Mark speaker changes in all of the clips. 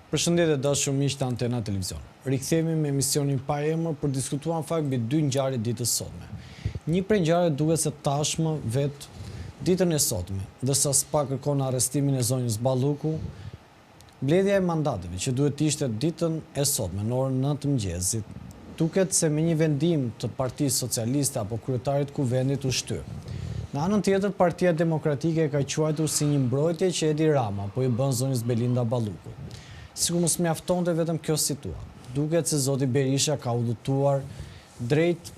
Speaker 1: Përshëndetje dashur miq të Antena Televizion. Rikthehemi me emisionin pa emër për diskutuar në fakt mbi dy ngjarje ditës sotme. Një prej ngjarjeve duket se tashmë vet ditën e sotme, ndërsa SPA kërkon arrestimin e zonjës Balluku, mbledhja e mandateve që duhet të ishte ditën e sotme në orën 9 mëngjesit, duket se me një vendim të Partisë Socialiste apo kryetarit kuvendit u shtyr. Në anën tjetër, Partia Demokratike e ka quajtur si një mbrojtje që Edi Rama po i bën zonjës Belinda Balluku. Sikur mos mjaftonte vetëm kjo situatë. Duket se zoti Berisha ka udhëtuar drejt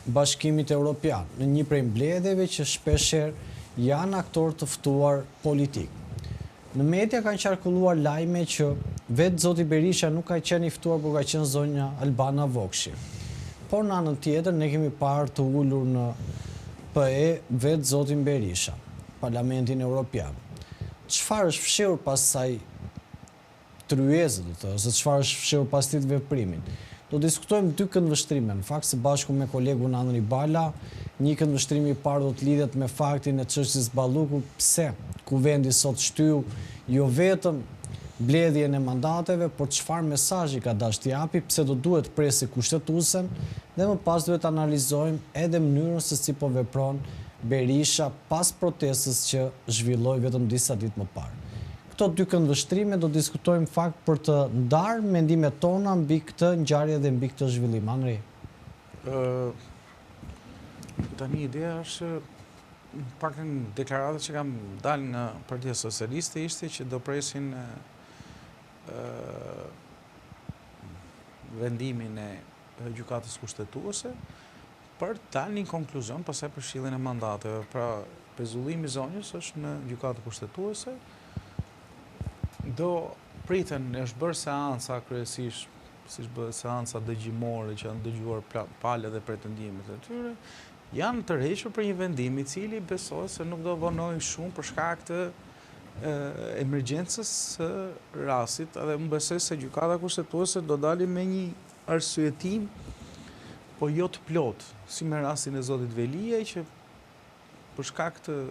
Speaker 1: Bashkimit Evropian në një prej mbledhjeve që shpeshherë janë aktorë të ftuar politik. Në media kanë qarkulluar lajme që vetë zoti Berisha nuk ka qenë i ftuar, por ka qenë zonja Albana Vokshi. Por në anën tjetër ne kemi parë të ulur në PE vetë zotin Berisha, Parlamentin Evropian. Çfarë është fshehur pas kësaj tryezë, do të thotë, se çfarë është fshehur pas këtij veprimi? Do diskutojmë dy këndvështrime, në fakt së bashku me kolegun Andri Bala. Një këndvështrim i parë do të lidhet me faktin e çështjes Balluku, pse kuvendi sot shtyu jo vetëm mbledhjen e mandateve, por çfarë mesazhi ka dashur t'i japi, pse do duhet presi kushtetuesen, dhe më pas duhet analizojmë edhe mënyrën se si po vepron Berisha pas protestës që zhvilloi vetëm disa ditë më parë. Këto dy këndvështrime do diskutojmë fakt për të ndarë mendimet tona mbi këtë ngjarje dhe mbi këtë zhvillim. Andri.
Speaker 2: Tani ideja është pak në deklaratat që kam dalë nga Partia Socialiste ishte që do presin vendimin e gjykatës kushtetuese për të dalë një konkluzion pasaj për shilljen e mandateve. Pra, pezullimi i zonjës është në gjykatë kushtetuese. Do pritën, është bërë seanca kryesisht, siç bëhet seanca dëgjimore që janë dëgjuar palët dhe pretendimet e tyre, janë tërhequr për një vendim i cili besohet se nuk do vonojë shumë për shkak të emergjencës së rastit, edhe unë besoj se gjykata kushtetuese do dalë me një arsyetim, po jo të plot, si me rastin e zotit Veliaj, që për shkak të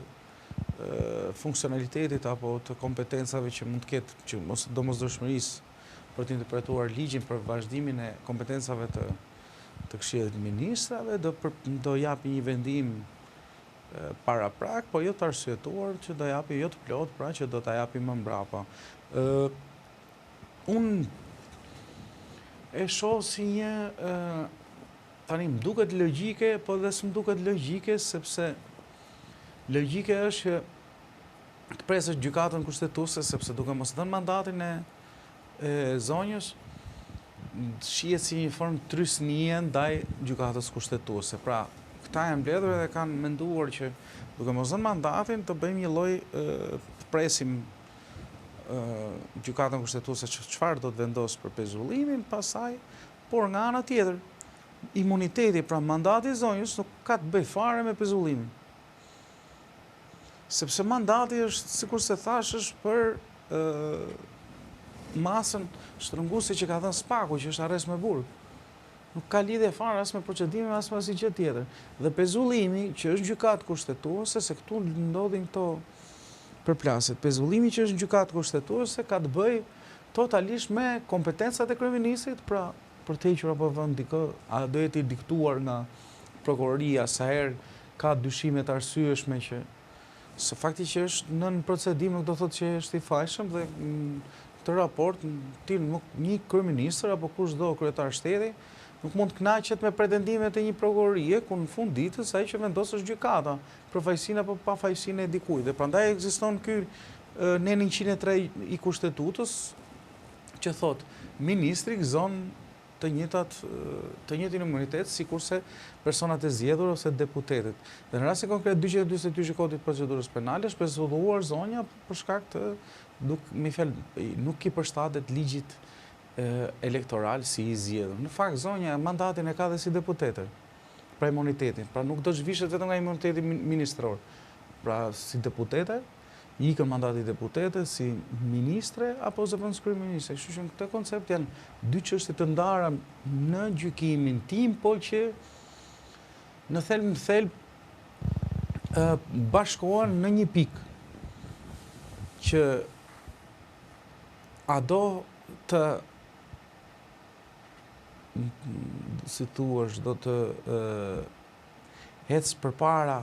Speaker 2: funksionalitetit apo të kompetencave që mund të ketë, që domosdoshmërisë për të interpretuar ligjin për vazhdimin e kompetencave të Këshillit të Ministrave, do japi një vendim paraprak, po jo të arsyetuar që do japi jo të plot, pra që do ta japi më mbrapa. Unë e shoh si një tani më duket logjike, po dhe s'm duket logjike, sepse logjike është që të presësh gjykatën kushtetuese, sepse duke mos dhënë mandatin e zonjës, shihet si një formë trysnie ndaj gjykatës kushtetuese. Pra, këta janë mbledhur dhe kanë menduar që duke mos dhënë mandatin të bëjmë një lloj të presim gjykatën kushtetuese çfarë do të vendosë për pezullimin, pastaj, por nga ana tjetër, imuniteti, pra mandati i zonjës nuk ka të bëjë fare me pezullimin. Sepse mandati është, sikur se thash, është për masën shtrënguese që ka dhënë SPA-ku, që është arrest me burg. Nuk ka lidhje fare as me procedimin, as me asnjë gjë tjetër. Dhe pezullimi, që është gjykatë kushtetuese, se këtu ndodhin këto përplasjet. Pezullimi që është gjykatë kushtetuese ka të bëjë totalisht me kompetencat e kryeministrit, pra për të hequr apo vënë dikë, a do jetë i diktuar nga prokuroria, sa herë ka dyshime të arsyeshme që se fakti që është nën procedim nuk do thotë që është i fajshëm, dhe këtë raport një kryeministër apo kushdo kryetar shteti nuk mund të kënaqet me pretendimet e një prokurorie ku në fund ditës ai që vendos është gjykata për fajësinë apo pafajësinë e dikujt. Dhe prandaj ekziston ky neni 103 i kushtetutës që thotë ministri gëzon të njëjtin imunitet sikurse personat e zgjedhur ose deputetët. Dhe në rastin konkret 242 i Kodit Procedurës Penale është pezulluar zonja për shkak të nuk i përshtatet ligjit elektoral si i zgjedhur. Në fakt zonja mandatin e ka dhe si deputete, pra imunitetin, pra nuk do zhvishet vetëm nga imuniteti ministror. Pra si deputete, i ikën mandati deputete, si ministre apo zëvendës kryeministre. Kështu që në këtë koncept janë dy çështje të ndara në gjykimin tim, po që në thelb bashkohen në një pikë që a do të, si thuash, do të ecë përpara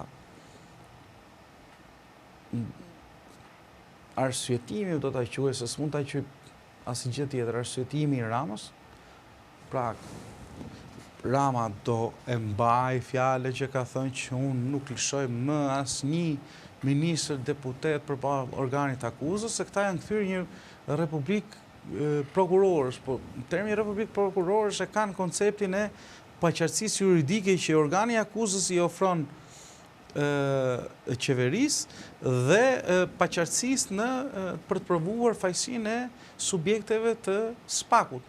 Speaker 2: arsyetimi, do ta quaj, se s'mund ta quaj asnjë gjë tjetër, arsyetimi i Ramës. Pra, Rama do e mbaj fjalën që ka thënë që unë nuk lëshoj më asnjë ministër, deputet përballë organit akuzës, se këta janë kthyer një republikë prokurorësh, po në termi republikë prokurorësh e kanë konceptin e paqartësisë juridike që organi i akuzës i ofron qeverisë dhe paqartësisë për të provuar fajësinë e subjekteve të SPAK-ut.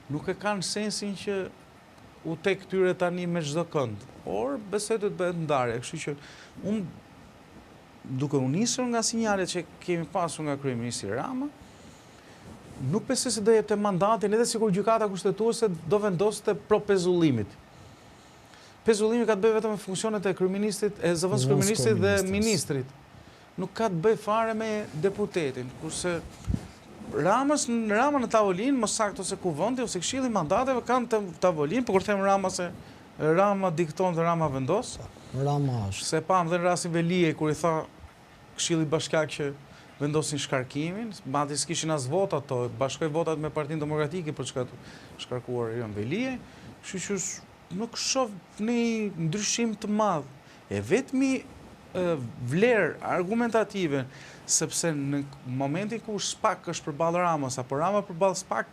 Speaker 2: Nuk e kanë sensin që u tek këtyre tani me çdo kënd, por besoj të bëhet ndarje, kështu që unë duke u nisur nga sinjalet që kemi pasur nga kryeministri Rama, nuk besoj se do jepte mandatin, edhe sikur gjykata kushtetuese do vendoste pro pezullimit. Pezullimi ka të bëjë vetëm me funksionet e kryeministrit, e zëvendës kryeministrit dhe ministrit. Nuk ka të bëjë fare me deputetin, kurse Rama në tavolinë, më saktë ose kuvendi ose këshilli mandateve kanë të tavolinë, por kur them Rama se Rama dikton dhe Rama vendos.
Speaker 1: Rama është.
Speaker 2: Se pam dhe në rastin Velijej kur i tha Këshilli Bashkiak që vendosin shkarkimin, madje s'kishin as vota ato, bashkoi votat me Partinë Demokratike për të shkarkuar Ion Velijej, kështu që nuk shoh një ndryshim të madh. E vetmi vlerë argumentative, sepse në momentin ku SPAK është përballë Ramës, apo Rama përballë SPAK,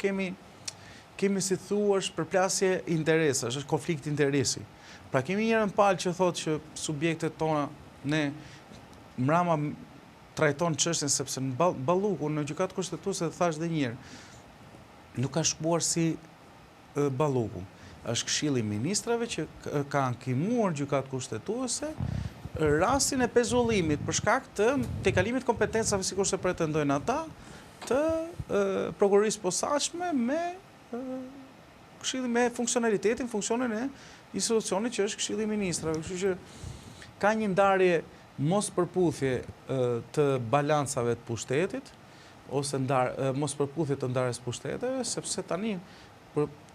Speaker 2: kemi si thuash përplasje interesash, është konflikt interesi. Pra kemi njërën palë që thotë që subjektet tona Rama trajton çështjen sepse në Balluku, në gjykatë kushtetuese, thash dhe njëherë, nuk ka shkuar si Balluku. Është Këshilli i Ministrave që ka ankimuar gjykatë kushtetuese rastin e pezullimit për shkak të tejkalimit kompetencave sikur se pretendojnë ata të prokurorisë posaçme me këshilli me funksionin e institucionit që është Këshilli i Ministrave. Kështu që ka një ndarje mos përputhje të balancave të pushtetit ose mos përputhje të ndarjes pushteteve, sepse tani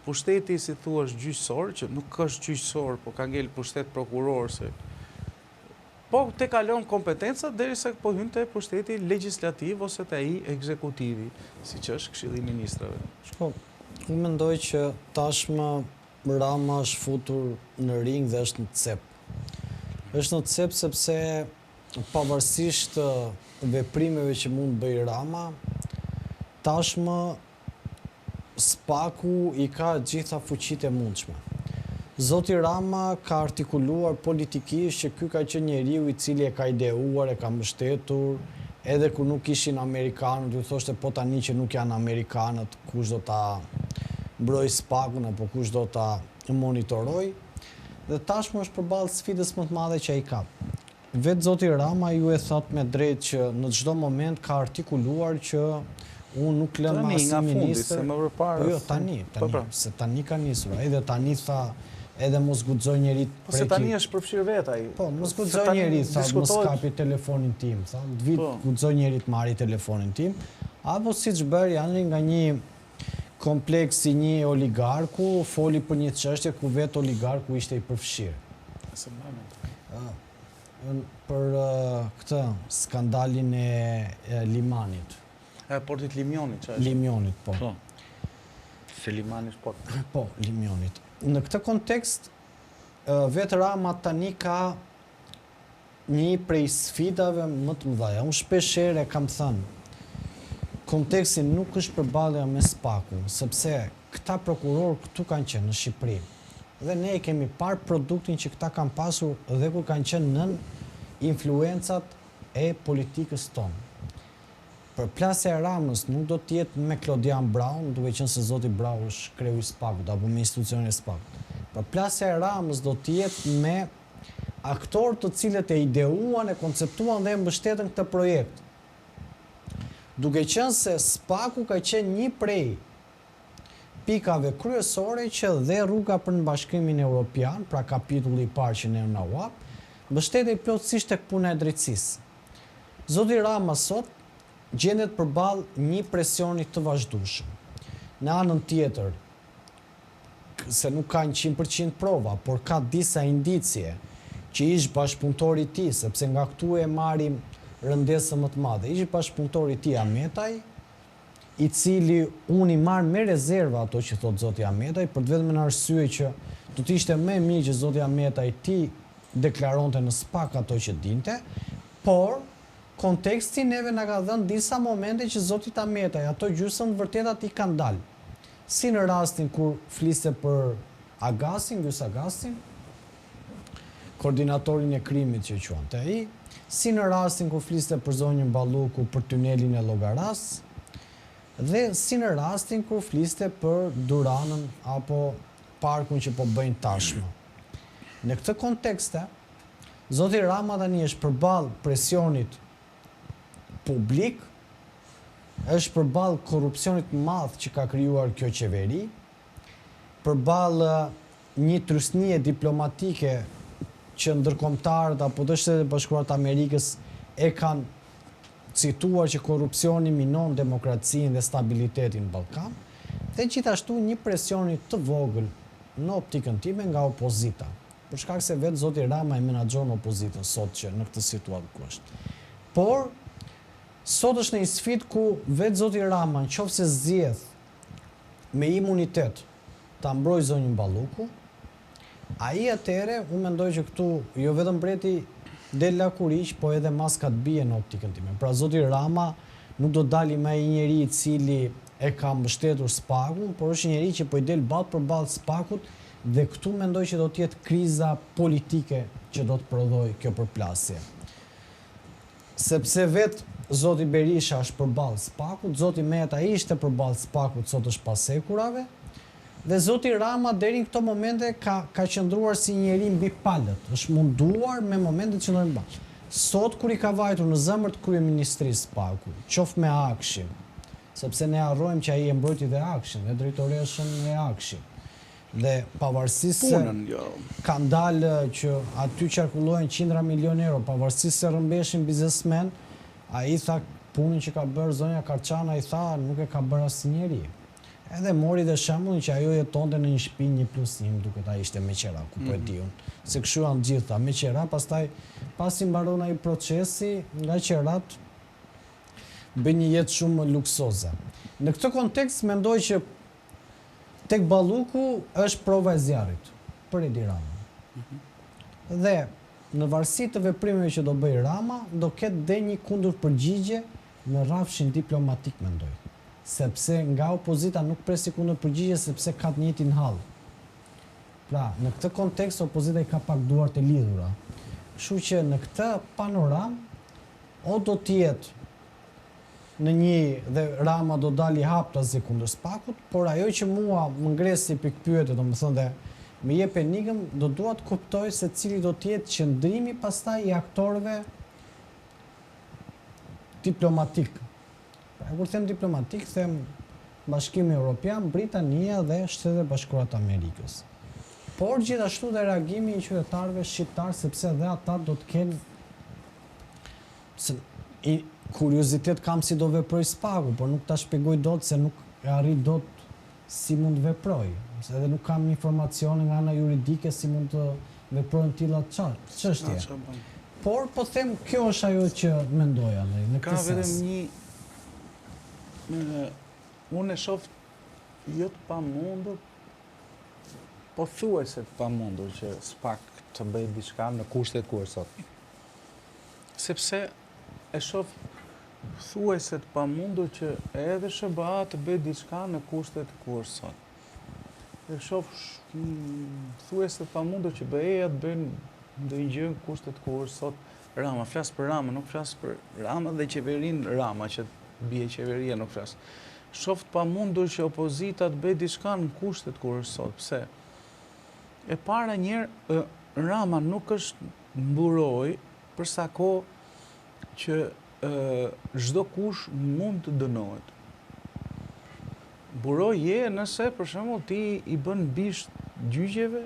Speaker 2: pushteti, si thuash, gjyqësor, që nuk është gjyqësor, po ka ngel pushtet prokuror, po te kalon kompetencat derisa po hyn te pushteti legjislativ ose te ai ekzekutivi, siç është Këshilli i Ministrave.
Speaker 1: Shko, unë mendoj që tashmë Rama është futur në ring dhe është në cep. Është në cep sepse pavarësisht veprimeve që mund bëj Rama, tashmë SPAK-u i ka gjitha fuqitë e mundshme. Zoti Rama ka artikuluar politikisht që ky ka qenë njeriu i cili e ka ideuar, e ka mbështetur, edhe kur nuk ishin amerikanët, ju thoshte po tani që nuk janë amerikanët, kush do ta mbroj SPAK-un apo kush do ta monitoroj. Dhe tashmë është përballë sfidës më të madhe që ai ka. Vetë zoti Rama ju e thot me drejtë që në çdo moment ka artikuluar që unë nuk lëm asnjë ministër. Jo, tani, se tani ka nisur. Edhe tani tha, edhe mos guxoj njeri
Speaker 2: Po se tani është përfshirë vet ai.
Speaker 1: Po, mos guxoj njeri, tha, mos kapi telefonin tim, tha, vit guxoj njeri të marri telefonin tim, apo siç bëri janë nga një kompleks si një oligarku, foli për një çështje ku vetë oligarku ishte i përfshirë. Për këtë skandalin e Limanit.
Speaker 2: Portit Limionit, që është?
Speaker 1: Limionit, po.
Speaker 2: Se Limani është port.
Speaker 1: Po, Limionit. Në këtë kontekst, vetë Rama tani ka një prej sfidave më të mëdha. Unë shpeshherë kam thënë, konteksti nuk është përballja me SPAK-un, sepse këta prokurorë këtu kanë qenë në Shqipëri. Dhe ne e kemi parë produktin që këta kanë pasur dhe kur kanë qenë nën influencat e politikës tonë. Përplasja e Ramës nuk do të jetë me Klodian Braun, duke qenë se zoti Braun është kreu i SPAK-ut apo me institucionin e SPAK-ut. Përplasja e Ramës do të jetë me aktorë të cilët e ideuan, e konceptuan dhe e mbështetën këtë projekt. Duke qenë se SPAK-u ka qenë një prej pikave kryesore që dhe rruga për në Bashkimin Evropian, pra kapitulli i parë që ne na uap, mbështetej plotësisht tek puna e drejtësisë. Zoti Rama sot gjendet përballë një presioni të vazhdueshëm. Në anën tjetër, se nuk ka 100% prova, por ka disa indicie që ish bashkëpunëtori i tij, sepse nga këtu e marrim rëndesën më të madhe. Ish bashkëpunëtori i tij Ahmetaj, i cili unë i marr me rezerva ato që thot zoti Ahmetaj, për të vetëm në arsye që do të ishte më mirë që zoti Ahmetaj ti deklaronte në SPAK ato që dinte, por konteksti neve na ka dhënë disa momente që zoti Ahmetaj ato gjysmë vërtetat i kanë dalë. Si në rastin kur fliste për Agasin, Gjys Agasin, koordinatorin e krimit që quante ai, si në rastin kur fliste për zonjën Balluku për tunelin e Llogaras, dhe si në rastin kur fliste për Duranën apo parkun që po bëjnë tashmë. Në këtë kontekste, zoti Rama tani është përballë presionit publik, është përballë korrupsionit madh që ka krijuar kjo qeveri, përballë një trysnie diplomatike që ndërkombëtarët apo të Shtetet e Bashkuara të Amerikës e kanë cituar që korrupsioni minon demokracinë dhe stabilitetin në Ballkan, dhe gjithashtu një presioni të vogël në optikën time nga opozita, për shkak se vetë zoti Rama e menaxhon opozitën sot që në këtë situatë ku është. Por sot është në një sfidë ku vetë zoti Rama, nëse zgjedh me imunitet ta mbrojë zonjën Balluku, ai atëre unë mendoj që këtu jo vetëm mbreti del lakuriq, po edhe maska të bie në optikën time. Pra zoti Rama nuk do dali me ai njeri i cili e ka mbështetur SPAK-un, por është njeri që po i del ballë për ballë SPAK-ut, dhe këtu mendoj që do të jetë kriza politike që do të prodhojë kjo përplasje. Sepse vetë zoti Berisha është përballë SPAK-ut, zoti Meta ishte përballë SPAK-ut, sot është pas ekurave, dhe zoti Rama deri në këto momente ka qëndruar si njeri mbi palët, është munduar me momentet që ndodhin bashkë. Sot kur i ka vajtur në zemër të kryeministrisë SPAK-u, qoftë me Akshin, sepse ne harrojmë që ai e mbrojti dhe Akshin, dhe drejtoreshën e Akshin. Dhe pavarësisht se kanë dalë që aty qarkullojnë qindra milion euro, pavarësisht se rrëmbeshin biznesmen, ai tha punën që ka bërë zonja Karçana, i tha nuk e ka bërë asnjëri. Edhe mori dhe shembullin që ajo jetonte në një shtëpi 1+1, duket ai ishte meqera, ku po e di unë. Se kështu janë gjitha, meqera, pastaj pasi mbaron ai procesi, nga qerat bën një jetë shumë luksoze. Në këtë kontekst mendoj që tek Balluku është prova e zjarrit për Edi Rama. Dhe në varësi të veprimeve që do bëj Rama, do ketë dhe një kundërpërgjigje në rrafshin diplomatik, mendoj. Sepse nga opozita nuk presi kundërpërgjigje sepse ka të njëjtin hall. Pra, në këtë kontekst opozita i ka pak duart e lidhura. Kështu që në këtë panoram o do të jetë në një dhe Rama do dali haptazi kundër SPAK-ut, por ajo që mua më ngres si pikpyetje, domethënë dhe më jep enigëm, do dua të kuptoj se cili do të jetë qëndrimi pastaj i aktorëve diplomatik. Pra, kur them diplomatik, them Bashkimi Evropian, Britania dhe Shtetet e Bashkuara të Amerikës. Por gjithashtu dhe reagimi i qytetarëve shqiptar, sepse edhe ata do të kenë kuriozitet kam si do veproj SPAK-u, por nuk ta shpjegoj dot se nuk e arri dot si mund veproj. Se edhe nuk kam informacione nga ana juridike si mund të veprojnë tilla çështje. Por po them kjo është ajo që mendoja në këtë sens.
Speaker 2: Ka vetëm një unë e shoh jo të pamundur, po thuajse të pamundur që SPAK të bëjë diçka në kushtet ku është sot. Sepse e shoh thuajse të pamundur që edhe SBA të bëjë diçka në kushtet ku është sot. E shoh thuajse të pamundur që BE-ja të bëjnë ndonjë gjë në kushtet ku është sot Rama. Flas për Rama, nuk flas për Rama dhe qeverinë Rama që bie qeveria, nuk flas. Shoh të pamundur që opozita të bëjë diçka në kushtet ku është sot. Pse? E para njerë, Rama nuk është mburoj për sa kohë që çdo kush mund të dënohet. Buroj je nëse, për shembull, ti i bën bisht gjyqjeve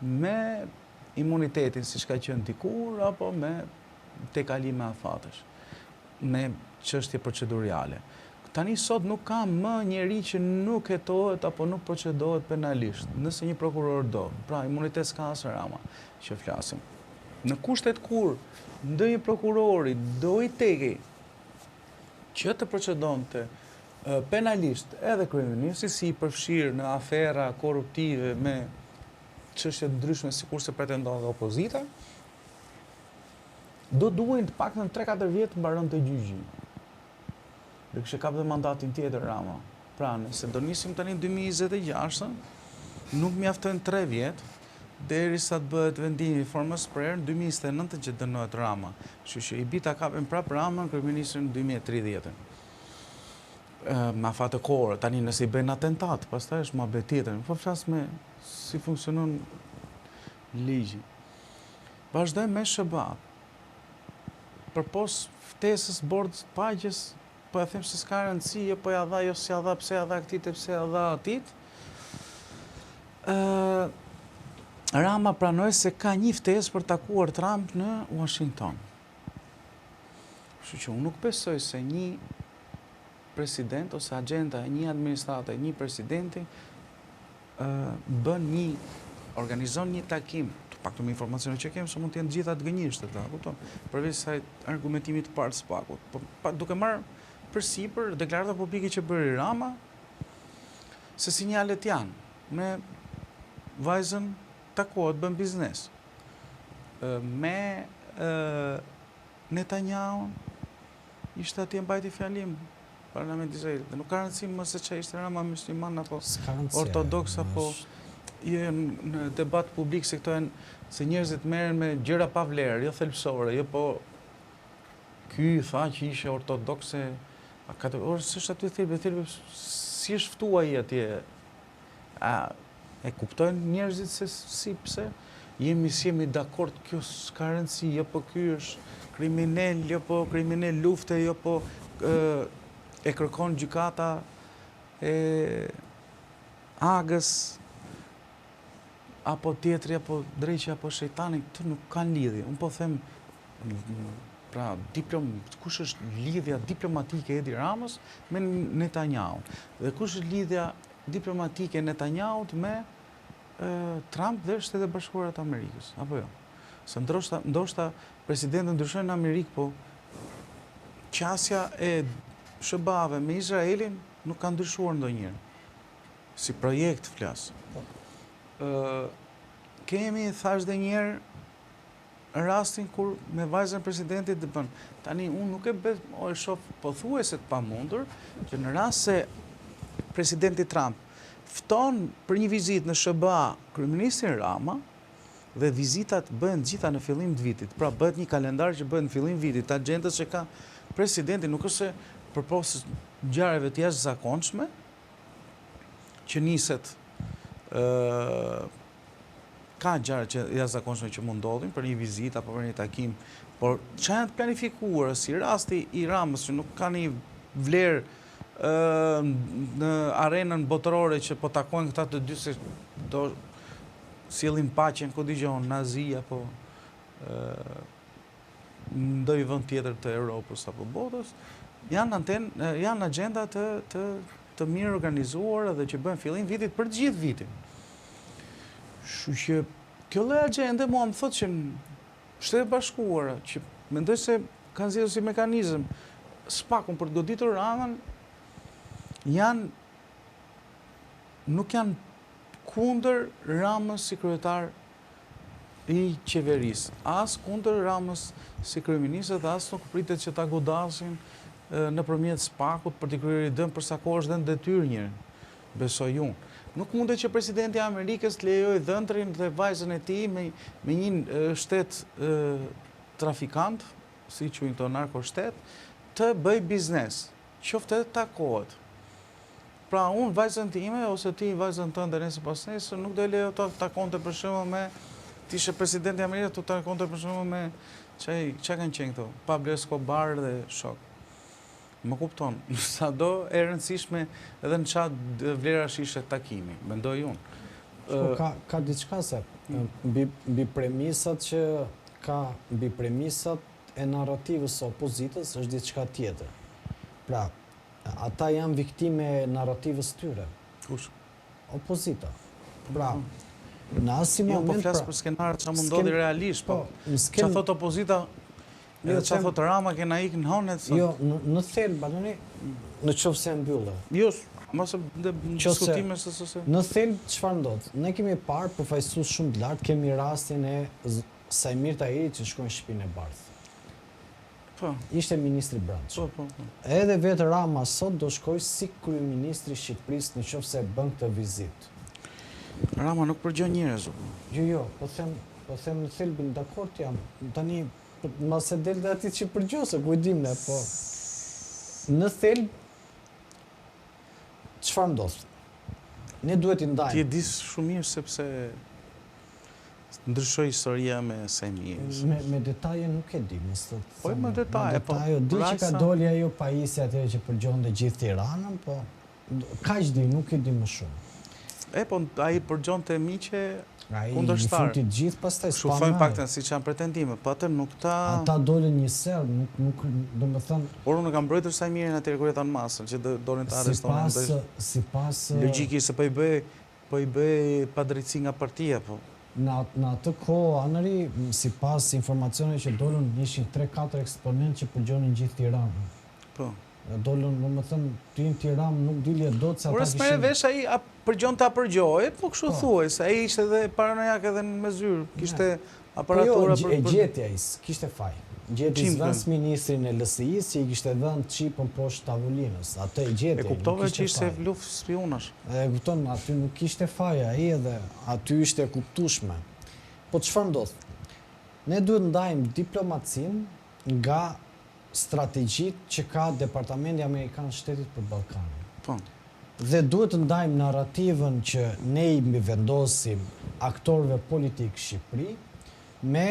Speaker 2: me imunitetin, siç ka qenë dikur, apo me te kalime afatësh. Me çështje procedurale. Tani sot nuk ka më njeri që nuk hetohet apo nuk procedohet penalisht, nëse një prokuror do. Pra, imunitet s'ka as Rama që flasim. Në kushtet kur ndonjë prokurori do i tekej që të procedonte penalisht edhe kryeministri si i përfshirë në afera korruptive me çështje të ndryshme sikur se pretendon dhe opozita, do duhen të paktën 3-4 vjet mbaron të gjyqi. Dhe kështë kap dhe mandatin tjetër Rama. Pra, nëse do nisim tani 2026, nuk mjaftojnë 3 vjet, derisa të bëhet vendimi i formës prerë në 2029 që dënohet Rama. Kështu që i bita kapin prapë Rama në kryeministrin në 2030. Ma fatë kohë, tani nëse i bëjnë atentat, pastaj është ma be tjetër. Po flas me si funksionon ligji. Vazhdojmë me SBA. Përpos ftesës bordit të paqes, po e them se s'ka rëndësi, po ja dha, jo s'ja dha, pse ja dha këtit e pse ja dha atit. Rama pranoi se ka një ftesë për takuar Trump në Washington. Kështu që unë nuk besoj se një president ose agenda e një administrate, një presidenti organizon një takim, të paktën me informacionet që kemë, se mund të jenë gjitha të gënjeshtë, kupton? Përveç sa argumentimit të parë SPAK-ut. Po duke marrë përsipër deklarata publike që bëri Rama, se sinjalet janë me vajzën takohet, bën biznes. Me Netanyahu ishte atje mbajti fjalim Parlamenti Izraelit. Dhe nuk ka rëndësi më se që ishte Rama musliman apo ortodoks apo në debat publik se këto janë se njerëzit merren me gjëra pa vlerë, jo thelbësore, jo po ky tha që ishe ortodokse, s'është aty thirrbe, si është ftuar ai atje? E kuptojnë njerëzit se si pse jemi dakord, kjo s'ka rëndësi, jo po ky është kriminal, jo po kriminal lufte, jo po e kërkon gjykata e Agës apo tjetri apo drejqi apo shejtani, këtu nuk kanë lidhje. Unë po them, pra, kush është lidhja diplomatike e Edi Ramës me Netanyahu? Dhe kush është lidhja diplomatike Netanyahu me Trump dhe Shtetet e Bashkuara të Amerikës? Apo jo? Se ndoshta presidentët ndryshojnë në Amerikë, po qasja e SBA-ve me Izraelin nuk ka ndryshuar ndonjëherë. Si projekt flas. Kemi, thash dhe njerë, rastin kur me vajzën presidentit të bën. Tani, unë nuk e shoh pothuajse të pamundur, që në rast se presidenti Trump fton për një vizitë në SBA kryeministrin Rama, dhe vizitat bëhen gjitha në fillim të vitit. Pra bëhet një kalendar që bëhet në fillim vitit, agjendës që ka presidenti, nuk është se përpos ngjarjeve të jashtëzakonshme që niset ka ngjarje që jashtëzakonshme që mund ndodhin për një vizitë apo për një takim, por çka janë të planifikuar si rasti i Ramës që nuk ka një vlerë në arenën botërore që po takojnë këta të dy se do sjellin paqen ku dëgjon nazi apo ndonjë vend tjetër të Europës apo botës, janë agenda të mirë organizuara dhe që bën fillim vitit për të gjithë vitin. Kështu që kjo lloj agjende mua më thotë që Shtetet e Bashkuara që mendoj se kanë zgjedhur si mekanizëm SPAK-un për të goditur Ramën, nuk janë kundër Ramës si kryetar i qeverisë, as kundër Ramës si kryeminist dhe as nuk pritet që ta godasin nëpërmjet SPAK-ut për t'i kryer dëm për sa kohë është dhe në detyrë njëri, besoj unë. Nuk mundet që presidenti i Amerikës të lejojë dhëntrin dhe vajzën e tij me një shtet trafikant, si quajnë këto narkoshtet, të bëj biznes, qoftë edhe takohet. Pra unë vajzën time ose ti vajzën tënde nesër pas nesër nuk do e lejo të takonte për shembull me ti ishe presidenti i Amerikës, të takonte për shembull me çka kanë qenë këto, Pablo Escobar dhe shok. Më kupton, sado e rëndësishme edhe në çfarë vlerash ishte takimi, mendoj unë.
Speaker 1: Ka diçka se mbi premisat e narrativës së opozitës është diçka tjetër. Pra, ata janë viktime e narrativës tyre.
Speaker 2: Kush?
Speaker 1: Opozita. Pra, në asnjë
Speaker 2: Jo, po
Speaker 1: moment...
Speaker 2: flas për skenarët që mund ndodhi realisht, po. Që thot opozita, që thot Rama, kena ikë në honet?
Speaker 1: Jo, në thelb, në qoftë se mbyllë.
Speaker 2: Jo, mos në diskutime se...
Speaker 1: Në thelb, çfarë ndodh? Ne kemi parë përfaqësues shumë të lartë, kemi rastin e Sajmir Tahirit që shkon në shtëpinë e Bardh.
Speaker 2: Po.
Speaker 1: Ishte ministri brendshëm.
Speaker 2: Po.
Speaker 1: Edhe vetë Rama sot do shkoj si kryeministri i Shqipërisë nëse bën këtë vizitë.
Speaker 2: Rama nuk përgjigj njerëz.
Speaker 1: Jo, po them në thelbin dakord jam. Tani mas e del dhe ati që përgjose, ku i dim ne, po. Në thelb, çfarë ndodh? Ne duhet i ndajmë.
Speaker 2: Ti e di shumë mirë sepse ndryshoi historia me Sajmirin.
Speaker 1: Me detaje nuk e di,
Speaker 2: Po me detaje, po.
Speaker 1: Di që ka doli ajo pajisja atyre që përgjonte gjithë Tiranën, po kaq di, nuk e di më shumë.
Speaker 2: Po ai përgjonte miqe
Speaker 1: Ai
Speaker 2: kundërshtar.
Speaker 1: futi gjithë pastaj
Speaker 2: Kështu thojnë paktën siç janë pretendime, po atë nuk ta...
Speaker 1: Ata dolën një serb, nuk domethënë...
Speaker 2: Por unë kam mbrojtur Sajmirin atëherë kur jeton masën, që dolin të arrestonin.
Speaker 1: Sipas
Speaker 2: logjikisht se po i bëj padrejtësi nga partia, po.
Speaker 1: Në atë kohë, Anëri, sipas informacioneve që dolën, ishin 3-4 eksponentë që përgjonin gjithë Tiranën.
Speaker 2: Po.
Speaker 1: Dolën, domethënë, ty në Tiranë nuk dilje dot se ata
Speaker 2: kishin... Por s'merre vesh ai përgjon ta përgjoj, po kështu thuaj, se ai ishte edhe paranojak edhe në mesur, kishte aparatura
Speaker 1: për... E gjeti ai, kishte faj. Gjeti zvans ministrin e LSI-s që i kishte dhënë çipën poshtë tavolinës. Atë e gjeti.
Speaker 2: E kuptove që ishte luftë spionash.
Speaker 1: E kupton, aty nuk kishte faj ai edhe aty ishte e kuptueshme. Po çfarë ndodh? Ne duhet ndajmë diplomacinë nga strategjitë që ka Departamenti Amerikan Shtetit për Ballkanin.
Speaker 2: Po.
Speaker 1: Dhe duhet të ndajmë narrativën që ne i vendosim aktorëve politik Shqipëri me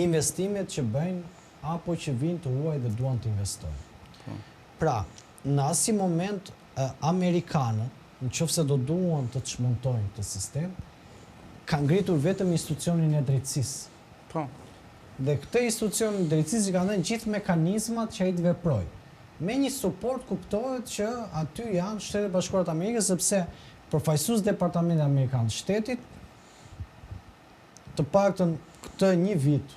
Speaker 1: investimet që bëjnë apo që vinë të huaj dhe duan të investojnë. Pra, në asnjë moment amerikanët, nëse do duan të çmontojnë këtë sistem, kanë ngritur vetëm institucionin e drejtësisë.
Speaker 2: Po.
Speaker 1: Dhe këtë institucion e drejtësisë kanë dhënë gjithë mekanizmat që ai të veprojë. Me një suport kuptohet që aty janë Shtetet e Bashkuara të Amerikës, sepse përfaqësues Departamenti Amerikan të Shtetit, të paktën këtë një vit,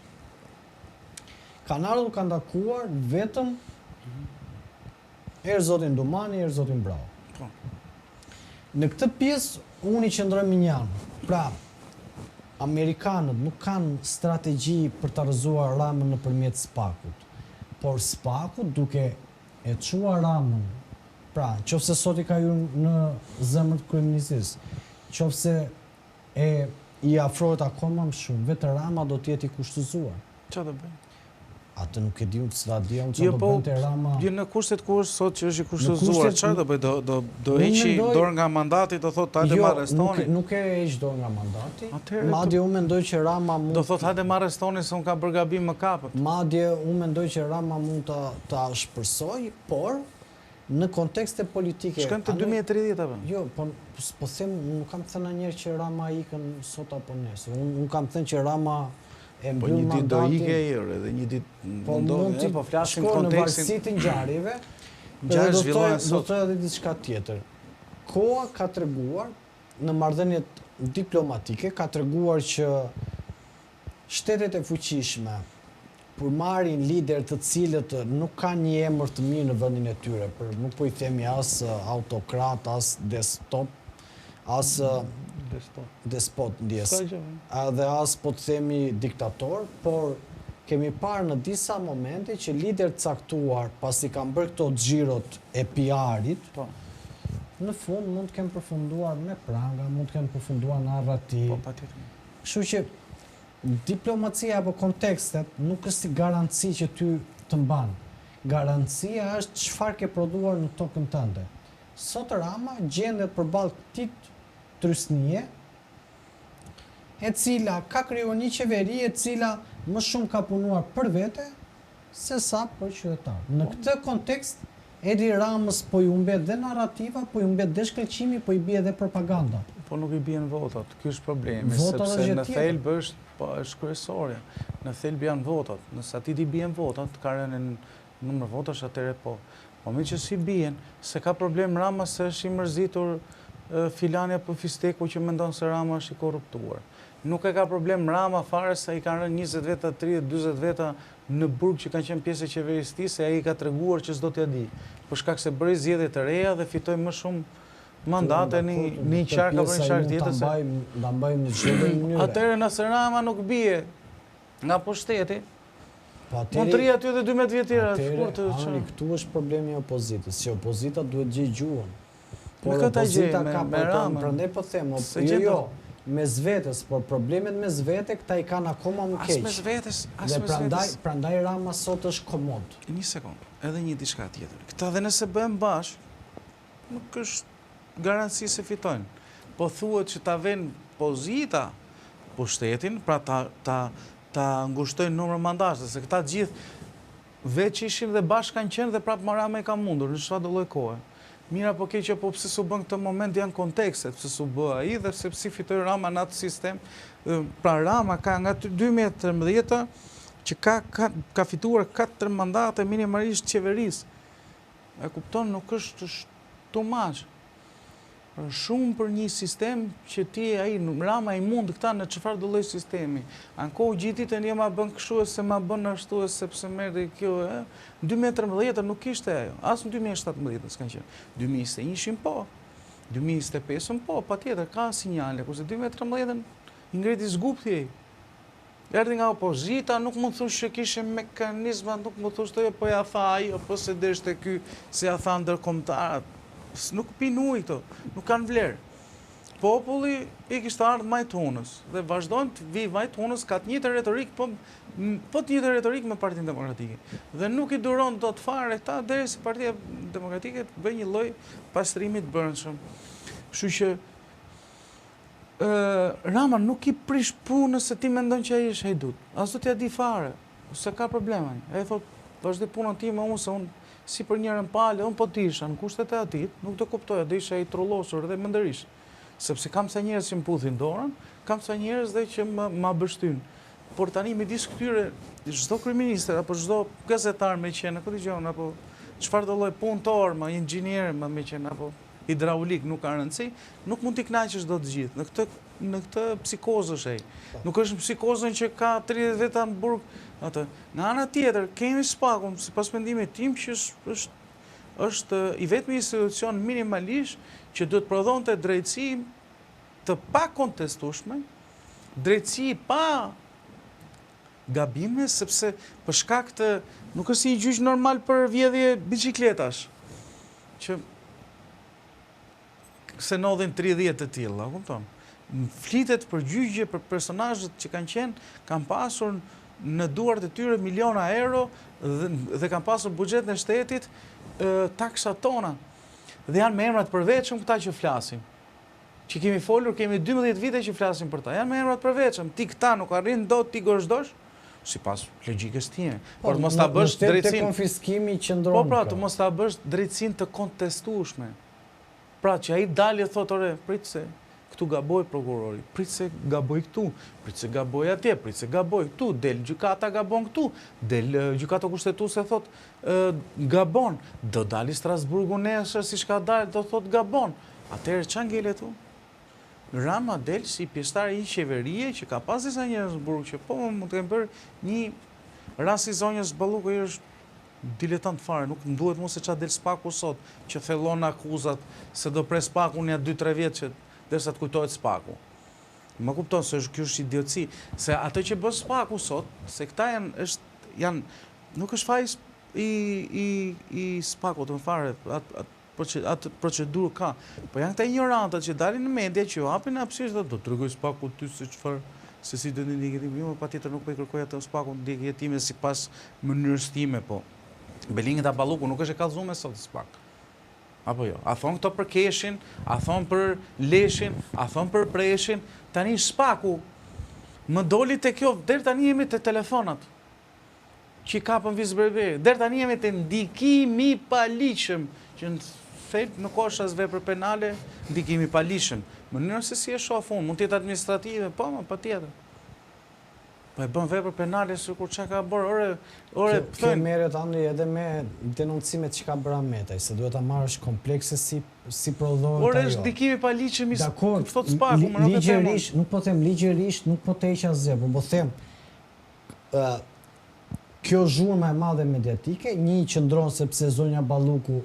Speaker 1: kanë ardhur kanë takuar vetëm zotin Dumani, zotin Brau.
Speaker 2: Po.
Speaker 1: Në këtë pjesë, unë i qëndroj me një anë. Pra, Amerikanët nuk kanë strategji për të rrëzuar Ramën nëpërmjet SPAK-ut, por SPAK-u duke e çuar Ramën, pra, qofse sot i ka hyrë në zemër të kryeministrisë, qofse i afrohet akoma më shumë, vetë Rama do të jetë i kushtëzuar.
Speaker 2: Çfarë do bëj?
Speaker 1: Atë nuk e diun se çfarë do bënte Rama.
Speaker 2: Jo, në kushtet ku është sot që është i kushtëzuar, çfarë do bëj? Do heqi dorë nga mandati, do thotë hajde më arrestoni.
Speaker 1: Jo, nuk e heq dorë nga mandati.
Speaker 2: Madje
Speaker 1: unë mendoj që Rama mund...
Speaker 2: Do thotë hajde më arrestoni se unë ka bërë gabim më kapët.
Speaker 1: Madje unë mendoj që Rama mund ta shpërsoj, por në kontekste politike...
Speaker 2: Shkojmë të 2030 apo?
Speaker 1: Jo, po them, nuk kam thënë ndonjëherë që Rama ikën sot apo nesër. Unë kam thënë që Rama
Speaker 2: po një ditë do ike edhe një ditë mundohet, po flasim kontekstin...
Speaker 1: në varësi të ngjarjeve,
Speaker 2: ngjarjet zhvillohen sot.
Speaker 1: Do të thotë edhe diçka tjetër. Koha ka treguar në marrëdhëniet diplomatike, ka treguar që shtetet e fuqishme për marrin lider të cilët nuk kanë një emër të mirë në vendin e tyre, për nuk po i themi as autokrat, as despot, as despot ndjes. Dhe as po të themi diktator, por kemi parë në disa momente që lider caktuar, pasi kanë bërë këto xhirot e PR-it, në fund mund të kemë përfunduar me pranga, mund të kemë përfunduar narrativ.
Speaker 2: Po, patjetër.
Speaker 1: Kështu që diplomacia apo kontekstet nuk është si garanci që ty të mban. Garancia është çfarë ke prodhuar në tokën tënde. Sot Rama gjendet përballë këtij trysnie, e cila ka krijuar një qeveri e cila më shumë ka punuar për vete se sa për qytetar. Në këtë kontekst, Edi Ramës po i humbet dhe narrativa, po i humbet dhe shkëlqimi, po i bie dhe propaganda.
Speaker 2: Po nuk i bien votat, ky është problemi, sepse në thelb është kryesorja. Në thelb janë votat. Nëse atij i bien votat, ka rënë numër votash atëre po. Po me që si bien, se ka problem Rama se është i mërzitur filani apo Fisteku që mendon se Rama është i korruptuar. Nuk e ka problem Rama fare se i kanë rënë 20 veta, 30, 40 veta në burg që kanë qenë pjesë e qeverisë tij, se ai ka treguar që s'do t'ia di. Për shkak se bëri zgjedhje të reja dhe fitoi më shumë mandate në një qark apo një qark tjetër.
Speaker 1: Ta mbajmë në çdo mënyrë.
Speaker 2: Atëherë nëse Rama nuk bie nga pushteti, mund të rri aty edhe 12 vjet tjera.
Speaker 1: Këtu është problemi i opozitës, që opozita duhet gjej gjuhën.
Speaker 2: Por opozita ka
Speaker 1: problem, prandaj po them, jo, mes vetes, por problemet mes vete këta i kanë akoma më keq.
Speaker 2: As mes vetes,
Speaker 1: Dhe prandaj Rama sot është komod.
Speaker 2: Një sekond, edhe një diçka tjetër. Këta dhe nëse bëhen bashkë, nuk është garanci se fitojnë. Po thuhet që ta vënë pozita pushtetin, pra ta ngushtojnë numër mandateve, se këta gjithë veç ishin dhe bashkë kanë qenë dhe prapë Rama i ka mundur në çfarë lloj kohe. Mira po keq po pse s'u bën këtë moment janë kontekstet, pse s'u bë ai dhe pse si fitoi Rama në atë sistem. Pra Rama ka nga 2013 që ka fituar 4 mandate minimalisht qeverisë. E kupton, nuk është too much. Shumë për një sistem që ti Rama i mund këta në çfarë do lloj sistemi. Anko gjithë ditën ma bën kështu se ma bën ashtu sepse merri kjo. 2013 nuk kishte ajo, as në 2017 s'kan qenë. 2021 ishin po. 2025 po, patjetër ka sinjale, kurse 2013 i ngreti zgupti ai. Erdhi nga opozita, nuk mund thosh që kishe mekanizma, nuk mund thosh të po ja tha ai apo se deshte ky, se ja tha ndërkombëtarët. Nuk pin ujë këto, nuk kanë vlerë. Populli i kishte ardhur majtunës dhe vazhdojnë të vi majtunës, ka të njëjtën retorik, po të njëjtën retorik me Partinë Demokratike. Dhe nuk i duron dot fare këta derisa Partia Demokratike të bëjë një lloj pastrimi të brendshëm. Kështu që Rama nuk i prish punës se ti mendon që ai është hajdut. As do t'ia di fare, se ka probleme. Ai thot, vazhdi punën time unë se unë si për njërën palë, unë po t'isha në kushtet e atit, nuk të kuptoja, dhe isha i trollosur dhe më ndërish. Sepse kam sa njerëz që më puthin dorën, kam sa njerëz dhe që më bështyn. Por tani me disë këtyre, çdo kryeministër, apo çdo gazetar me qenë, apo dëgjon, apo çfarë do lloj punëtor, ma inxhinier me qenë, apo hidraulik, nuk ka rëndësi, nuk mund t'i kënaqësh dot të gjithë. Në këtë psikozë është ai. Nuk është në psikozën që ka 30 veta në burg. Nga ana tjetër, kemi Spakun, sipas mendimit tim, që është i vetmi institucion minimalisht që duhet prodhonte drejtësi të pa kontestueshme, drejtësi pa gabime, sepse për shkak të nuk është si gjyq normal për vjedhje biçikletash, që se nodhin 30 të tilla, kupton? Flitet për gjyqje për personazhet që kanë pasur në duart e tyre miliona euro dhe kanë pasur buxhetin e shtetit taksat tona. Dhe janë me emra të përveçëm këta që flasim. Që kemi folur, kemi 12 vite që flasim për ta. Janë me emra të përveçëm. Ti këta nuk arrin dot ti gozhdosh, sipas logjikës time. Por mos ta bësh drejtësinë.
Speaker 1: Te konfiskimi qëndron.
Speaker 2: Po pra, të mos ta bësh drejtësinë të kontestueshme. Pra që ai dalë thotë, "Ore, prit se këtu gaboj prokurori, prit se gaboj këtu, prit se gaboj atje, prit se gaboj këtu, del gjykata gabon këtu, del gjykata kushtetuese thot gabon, do dali Strasburgu nesër si shka dalë, do thot gabon." Atëherë ç'a ngele tu? Rama del si pjesëtar i qeverie që ka pas disa njerëz në burg që po mund të kenë bërë një rast i zonjës Balluku është diletant fare, nuk më duhet mu se ç'a del Spaku sot, që thellon akuzat se do pres Spaku një 2-3 vjet që derisa të kujtohet Spaku. Më kupton se kjo është idiotësi, se atë që bën Spaku sot, se këta janë nuk është faj i Spakut, më fare, atë procedurë ka, po janë këta ignorantët që dalin në media që ju hapin hapësirë dhe do të tregoj Spaku ty se çfarë, se si do të ndjekim, jo, patjetër nuk po i kërkoj atë Spaku ndjekje time sipas mënyrës time, po. Belinga ta Balluku nuk është e kallëzuar sot Spak. Apo jo, a thonë këto për keshin, a thonë për leshin, a thonë për preshin, tani Spaku më doli te kjo, deri tani jemi te telefonat që i kapën vizbërbe, deri tani jemi te ndikimi i paligjshëm, që në fakt nuk është as vepër penale, ndikimi i paligjshëm. Mënyra se si e shoh unë, mund të jetë administrative, po, patjetër. Po e bën vepër penale sikur çka ka bërë.
Speaker 1: Kjo merret tani edhe me denoncimet që ka bërë Metaj, se duhet ta marrësh komplekse si prodhohet ajo.
Speaker 2: Ore është ndikimi pa ligjë thot spaku, më
Speaker 1: ligjërisht, nuk po them ligjërisht, nuk po të heq asgjë, po them kjo zhurma e madhe mediatike, një qëndron sepse zonja Balluku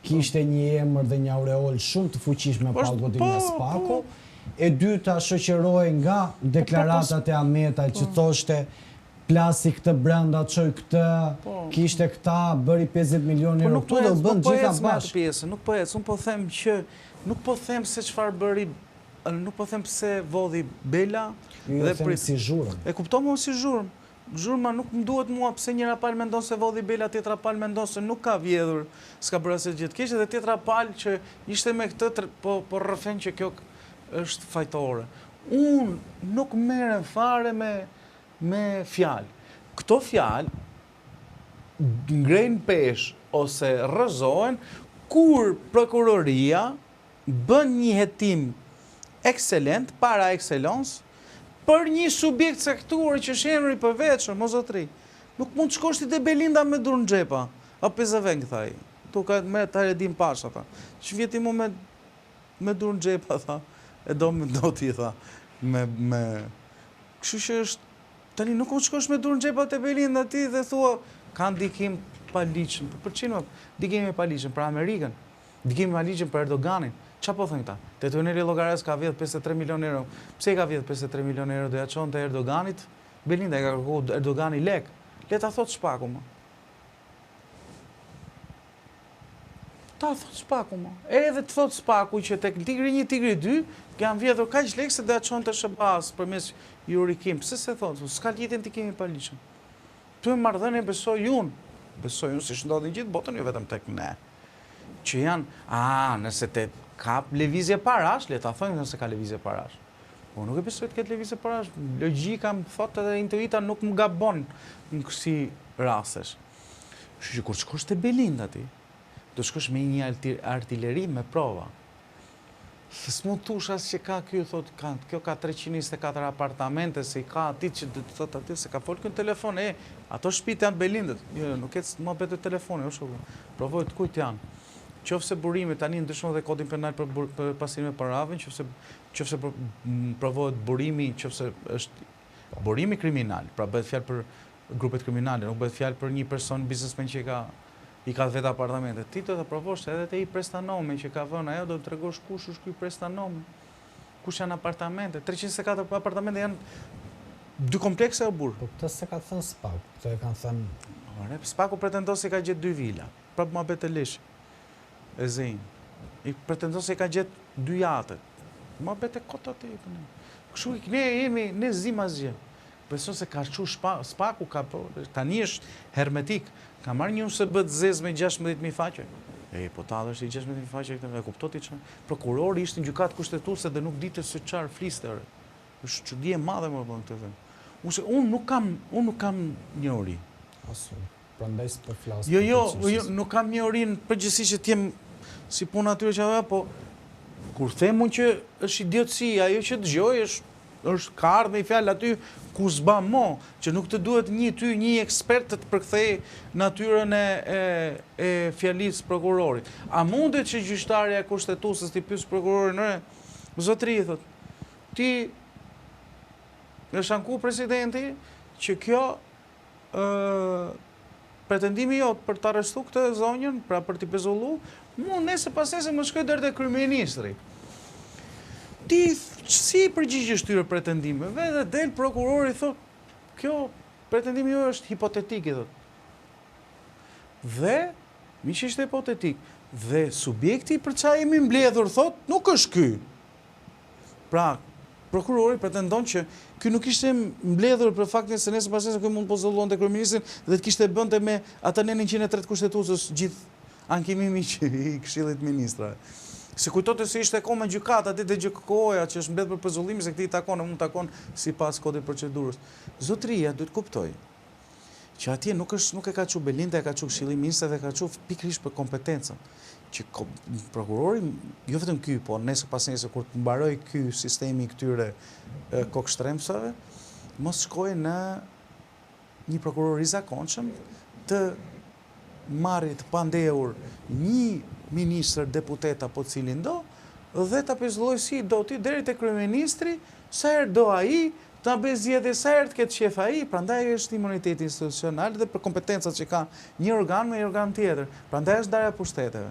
Speaker 1: kishte një emër dhe një aureol shumë të fuqishme pa godimin e Spaku. E dyta shoqëroi nga deklaratat e Ahmetaj që thoshte plasi këtë brenda, çoj këtë, kishte këta, bëri 50 milionë euro këtu dhe u bën gjitha bashkë.
Speaker 2: Nuk po ec, unë po them që nuk po them se çfarë bëri, nuk po them pse vodhi Bela
Speaker 1: dhe si zhurmë.
Speaker 2: E kuptoj më si zhurmë. Zhurma nuk më duhet mua pse njëra palë mendon se vodhi Bela, tjetra palë mendon se nuk ka vjedhur, s'ka bërë asgjë gjithë keq, dhe tjetra palë që ishte me këtë po rrëfen që kjo është fajtore. Unë nuk merrem fare me fjalë. Këto fjalë ngrejnë peshë ose rrëzohen kur prokuroria bën një hetim ekselent, para excellence, për një subjekt caktuar që është emri i përveçur, mos zotëri. Nuk mund të shkosh ti te Belinda me dur në xhepa. A pezaveng thaj. Tu ka me Taredin Pasha tha. Që vjeti mu me dur në xhepa tha. E do ti tha. Kështu që është tani nuk mund të shkosh me dur në xhepa te Belinda ti dhe thua ka ndikim pa ligjshëm. Për çfarë? Ndikimi pa ligjshëm për Amerikën. Ndikimi pa ligjshëm për Erdoganin. Qa po thënë këta? Tetoneri Llogares ka vjedh 53 milionë euro. Pse ka vjedh 53 milionë euro do ja çon te Erdoganit? Belinda ka kërkuar Erdogani lek. Le ta thot Spaku më. Ta thot Spaku më. Edhe të thot Spaku që tek Tigri 1, Tigri 2 kanë vjedhur kaq lek se do ja çon te SBA-s përmes Jurikim. Pse se thot? S'ka lidhje ndikimi pa ligjshëm. Tu marrëdhënie besoj unë. Besoj unë siç ndodhin gjithë botën, jo vetëm tek ne. Që janë, nëse ka lëvizje parash, le ta thojmë nëse ka lëvizje parash. Po nuk e besoj të ketë lëvizje parash. Logjika më thotë edhe intuita nuk më gabon në kësi rastesh. Që kur shkosh te Belinda ti, do shkosh me një artilleri me prova. Se s'mund thush as që ka kjo, thot, kjo ka 324 apartamente, se i ka ati që do të thot aty, se ka folë kënë telefon, ato shtëpit janë Belindët. Jo, nuk e më betë telefoni, provoj të kujt janë. Qofse burimi tani ndryshon dhe kodin penal për pasime paravën, qofse provohet burimi, qofse është burimi kriminal, pra bëhet fjalë për grupet kriminale, nuk bëhet fjalë për një person biznesmen që i ka vetë apartamente. Ti do të provosh edhe te i prestanome që ka vënë ajo, do të tregosh kush është ky prestanome, kush janë apartamente. 304 apartamente janë 2 komplekse o burr.
Speaker 1: Po këtë se ka thënë Spaku, këtë e kanë thënë.
Speaker 2: Spaku pretendon se ka gjetë 2 vila, prapë muhabet e lish. E zëjnë. I pretendon se ka gjetë 2 jate. Ma bete kota të i përnë. Kështu ne zim asgjë. Beson se ka qu Spaku, tani është hermetik. Ka marrë një USB të zez me 16.000 faqe. Po ta dhe është i 16.000 faqe, e kuptoti që prokurori ishte në gjykatë kushtetuse dhe nuk dite se qarë fliste. është çudi e madhe më vonë këtë vend. Unë nuk kam njohuri.
Speaker 1: Asu. Prandaj s'po flas.
Speaker 2: Jo, nuk kam njohurinë përgjithësi që t'jem si punë atyre që avea, po kur them unë që është idiotësi, ajo që dëgjoj është ka ardhur një fjalë aty ku s'ba mo, që nuk të duhet një ekspert të përkthej natyrën e fjalisë prokurorit. A mundet që gjyqtarja e kushtetuesës t'i pyes prokurorin, zotëri, thot, ti është anku presidenti që kjo pretendimi jot për të arrestu këtë zonjën, pra për t'i pezullu, mund nese pas nese më shkoj deri te kryeministri. Ti si përgjigjesh këtyre pretendimeve dhe del prokurori thot, kjo pretendimi jo është hipotetik, thot. Dhe, mi që ishte hipotetik, dhe subjekti për çfarë jemi mbledhur thot, nuk është ky. Pra, prokurori pretendon që ky nuk ishte mbledhur për faktin se nesër pas nesër ky mund të pozëllonte kryeministrin dhe të kishte bënte me atë 103 kushtetuesës gjithë ankimimi që i Këshillit Ministrave. Se kujtote se ishte akoma gjykata aty te GKK-ja që është mbledhur për pezullim se këtij takon, mund takon sipas kodit procedurës. Zotëria duhet kuptoj që atje nuk e ka çu Belinda, e ka çu Këshilli i Ministrave, ka çu pikërisht për kompetencën. Që prokurori, jo vetëm ky, po nesër pas nesër kur të mbaroj ky sistemi i këtyre kokshtremsave, mos shkoj në një prokuror i zakonshëm të marrë të pandehur një ministër, deputet apo cilin do, dhe ta pezulloj si do ti deri te kryeministri, sa herë do ai, ta bëj zgjedhje sa herë të ketë qef ai, prandaj është imuniteti institucional dhe për kompetencat që ka një organ me një organ tjetër. Prandaj është ndarja e pushteteve.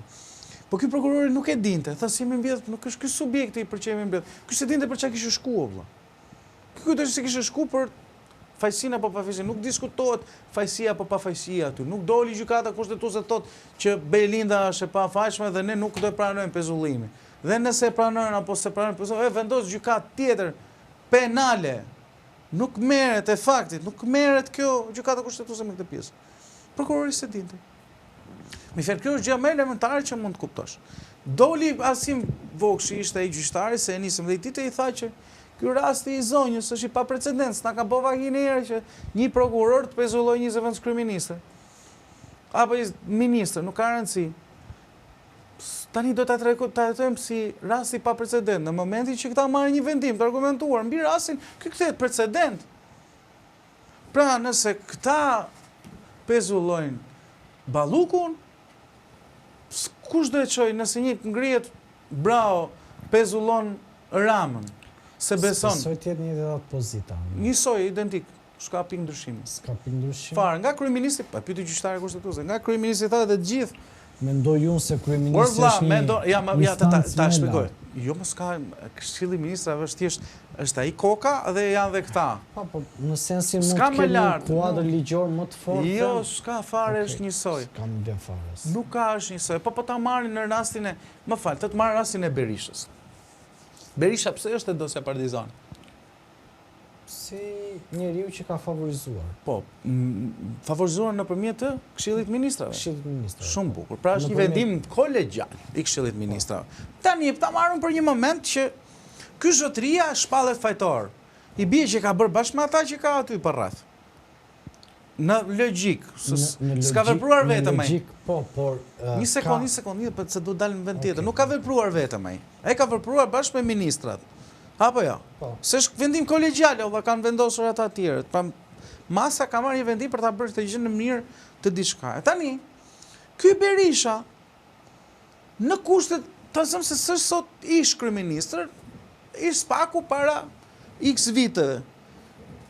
Speaker 2: Po ky prokurori nuk e dinte, tha si më mbledh, nuk është ky subjekti për çfarë më mbledh. Ky se dinte për çka kishte shkuar vëlla. Ky kujtohet se kishte shkuar për fajësinë apo pafajësinë, nuk diskutohet fajësia apo pafajësia aty. Nuk doli gjykata kushtetuese thotë që Belinda është e pafajshme dhe ne nuk do e pranojmë pezullimin. Dhe nëse e pranojnë apo se pranojnë pezullimin, vendos gjykatë tjetër penale. Nuk merret e faktit, nuk merret kjo gjykata kushtetuese me këtë pjesë. Prokurori se dinte. Me fjalë, kjo është gjë më elementare që mund të kuptosh. Doli Asim Vokshi, ishte ai gjyqtari se e nisëm dhe i ditë i tha që ky rasti i zonjës është i paprecedent, na ka bëu vaginë herë që një prokuror të pezullojë një zëvendës kryeministër. Apo ministër, nuk ka rëndësi. Tani do ta trajtojmë si rasti pa precedent. Në momentin që këta marrin një vendim të argumentuar mbi rastin, ky kthehet precedent. Pra, nëse këta pezullojnë Ballukun, kush do e çojë nëse një ngrihet bravo pezullon Ramën? Se beson.
Speaker 1: Besoj të jetë një dhe atë pozita.
Speaker 2: Njësoj, identik. S'ka pikë ndryshimi.
Speaker 1: S'ka pikë ndryshimi.
Speaker 2: Fare, nga kryeministri, pa pyeti gjyqtari kushtetuese, nga kryeministri tha dhe të gjithë.
Speaker 1: Mendoj unë se kryeministri është një
Speaker 2: ta shpjegoj. Jo, mos ka Këshilli i Ministrave është thjesht është ai koka dhe janë dhe këta.
Speaker 1: Po, në sensin mund të kenë një kuadër ligjor më të fortë.
Speaker 2: Jo, s'ka fare, është njësoj.
Speaker 1: S'ka më dhe fare.
Speaker 2: Nuk ka është njësoj. Po ta marrin në rastin e, më fal, të marrin rastin e Berishës. Berisha pse është e dosja partizane?
Speaker 1: Si njeriu që ka favorizuar.
Speaker 2: Po, favorizuar nëpërmjet të Këshillit të Ministrave.
Speaker 1: Këshillit të Ministrave.
Speaker 2: Shumë bukur. Pra është një vendim kolegjal i Këshillit të Ministrave. Tani ta marrëm për një moment që ky zotëria shpallet fajtor. I bie që ka bërë bashkë me ata që ka aty për rreth. Në logjik, s'ka vepruar vetëm ai.
Speaker 1: Po, por
Speaker 2: një sekondë, për se do dalë në vend tjetër. Nuk ka vepruar vetëm ai. Ai ka vepruar bashkë me ministrat. Apo jo? Se është vendim kolegjal, valla kanë vendosur ata të tjerët. Pra masa ka marrë një vendim për ta bërë këtë gjë në mënyrë të diçka. Tani, ky Berisha në kushtet, ta them se s'është sot ish kryeministër, ish spaku para X viteve.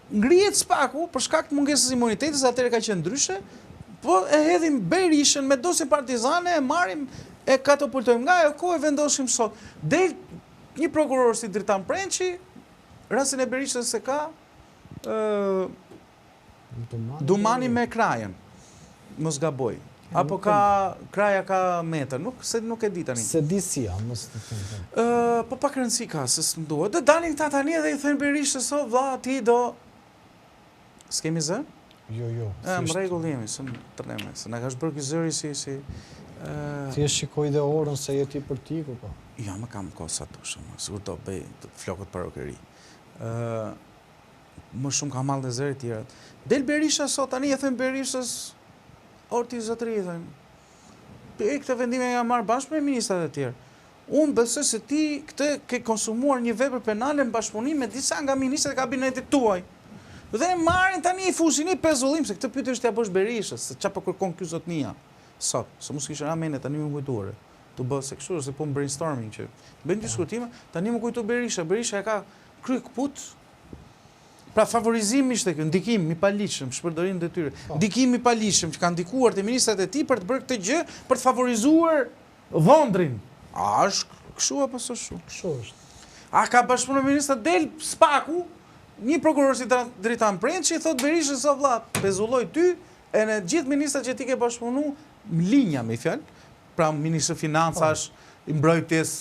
Speaker 2: Ngrihet spaku për shkak të mungesës imunitetit, atëherë ka qenë ndryshe, po e hedhim Berishën me dosje partizane, e marrim, e katapultojmë nga ajo kohë e vendosim sot. Del një prokuror si Dritan Prençi, rastin e Berishës se ka Dumani me Krajën, mos gaboj. Apo Kraja ka Metër, nuk e di tani.
Speaker 1: Se di si ja, mos të them.
Speaker 2: Po pak rëndësi ka, se s'm duhet. Dhe dalin këta tani dhe i thënë Berishës, o vlla, ti do... S'kemi zë?
Speaker 1: Jo.
Speaker 2: Më rregull jemi, se më tërneme, se na ka shbërë ky zëri si...
Speaker 1: Ti e shikoj dhe orën se jeti për tiku, po?
Speaker 2: Ja, më kam kohë sa tushëm, sigur do bëj flokët parokëri. Më shumë ka mall dhe zëri tjerët. Del Berisha sot, tani e thënë Berishës, orti zotëri, thënë. Këtë vendime nga marrë bashkë me ministrat e tjerë. Unë besoj se ti këtë ke konsumuar një vepër penale në bashkëpunim me disa nga ministrat e kabinetit tuaj. Dhe marrin tani i fusin i pezullim, se këtë pyetje është ja bësh Berishës, se çfarë po kërkon ky zotnia sot, se mos kishte ramene tani më kujtuar. Tu bë se kështu se po brainstorming që bëjmë diskutime, tani më kujto Berisha e ka kry kput. Pra favorizimi ishte kjo, ndikim i paligjshëm, shpërdorim detyre. Ndikim i paligjshëm që kanë ndikuar te ministrat e tij për të bërë këtë gjë, për të favorizuar Vondrin. A është kështu apo s'është?
Speaker 1: Kështu është.
Speaker 2: A ka bashkëpunuar ministra del spaku, një prokuror si Dritan Prençi thot Berishës o vlla, pezulloj ty e në gjithë ministrat që ti ke bashkëpunuar linja me fjalë, pra ministri financash, mbrojtjes,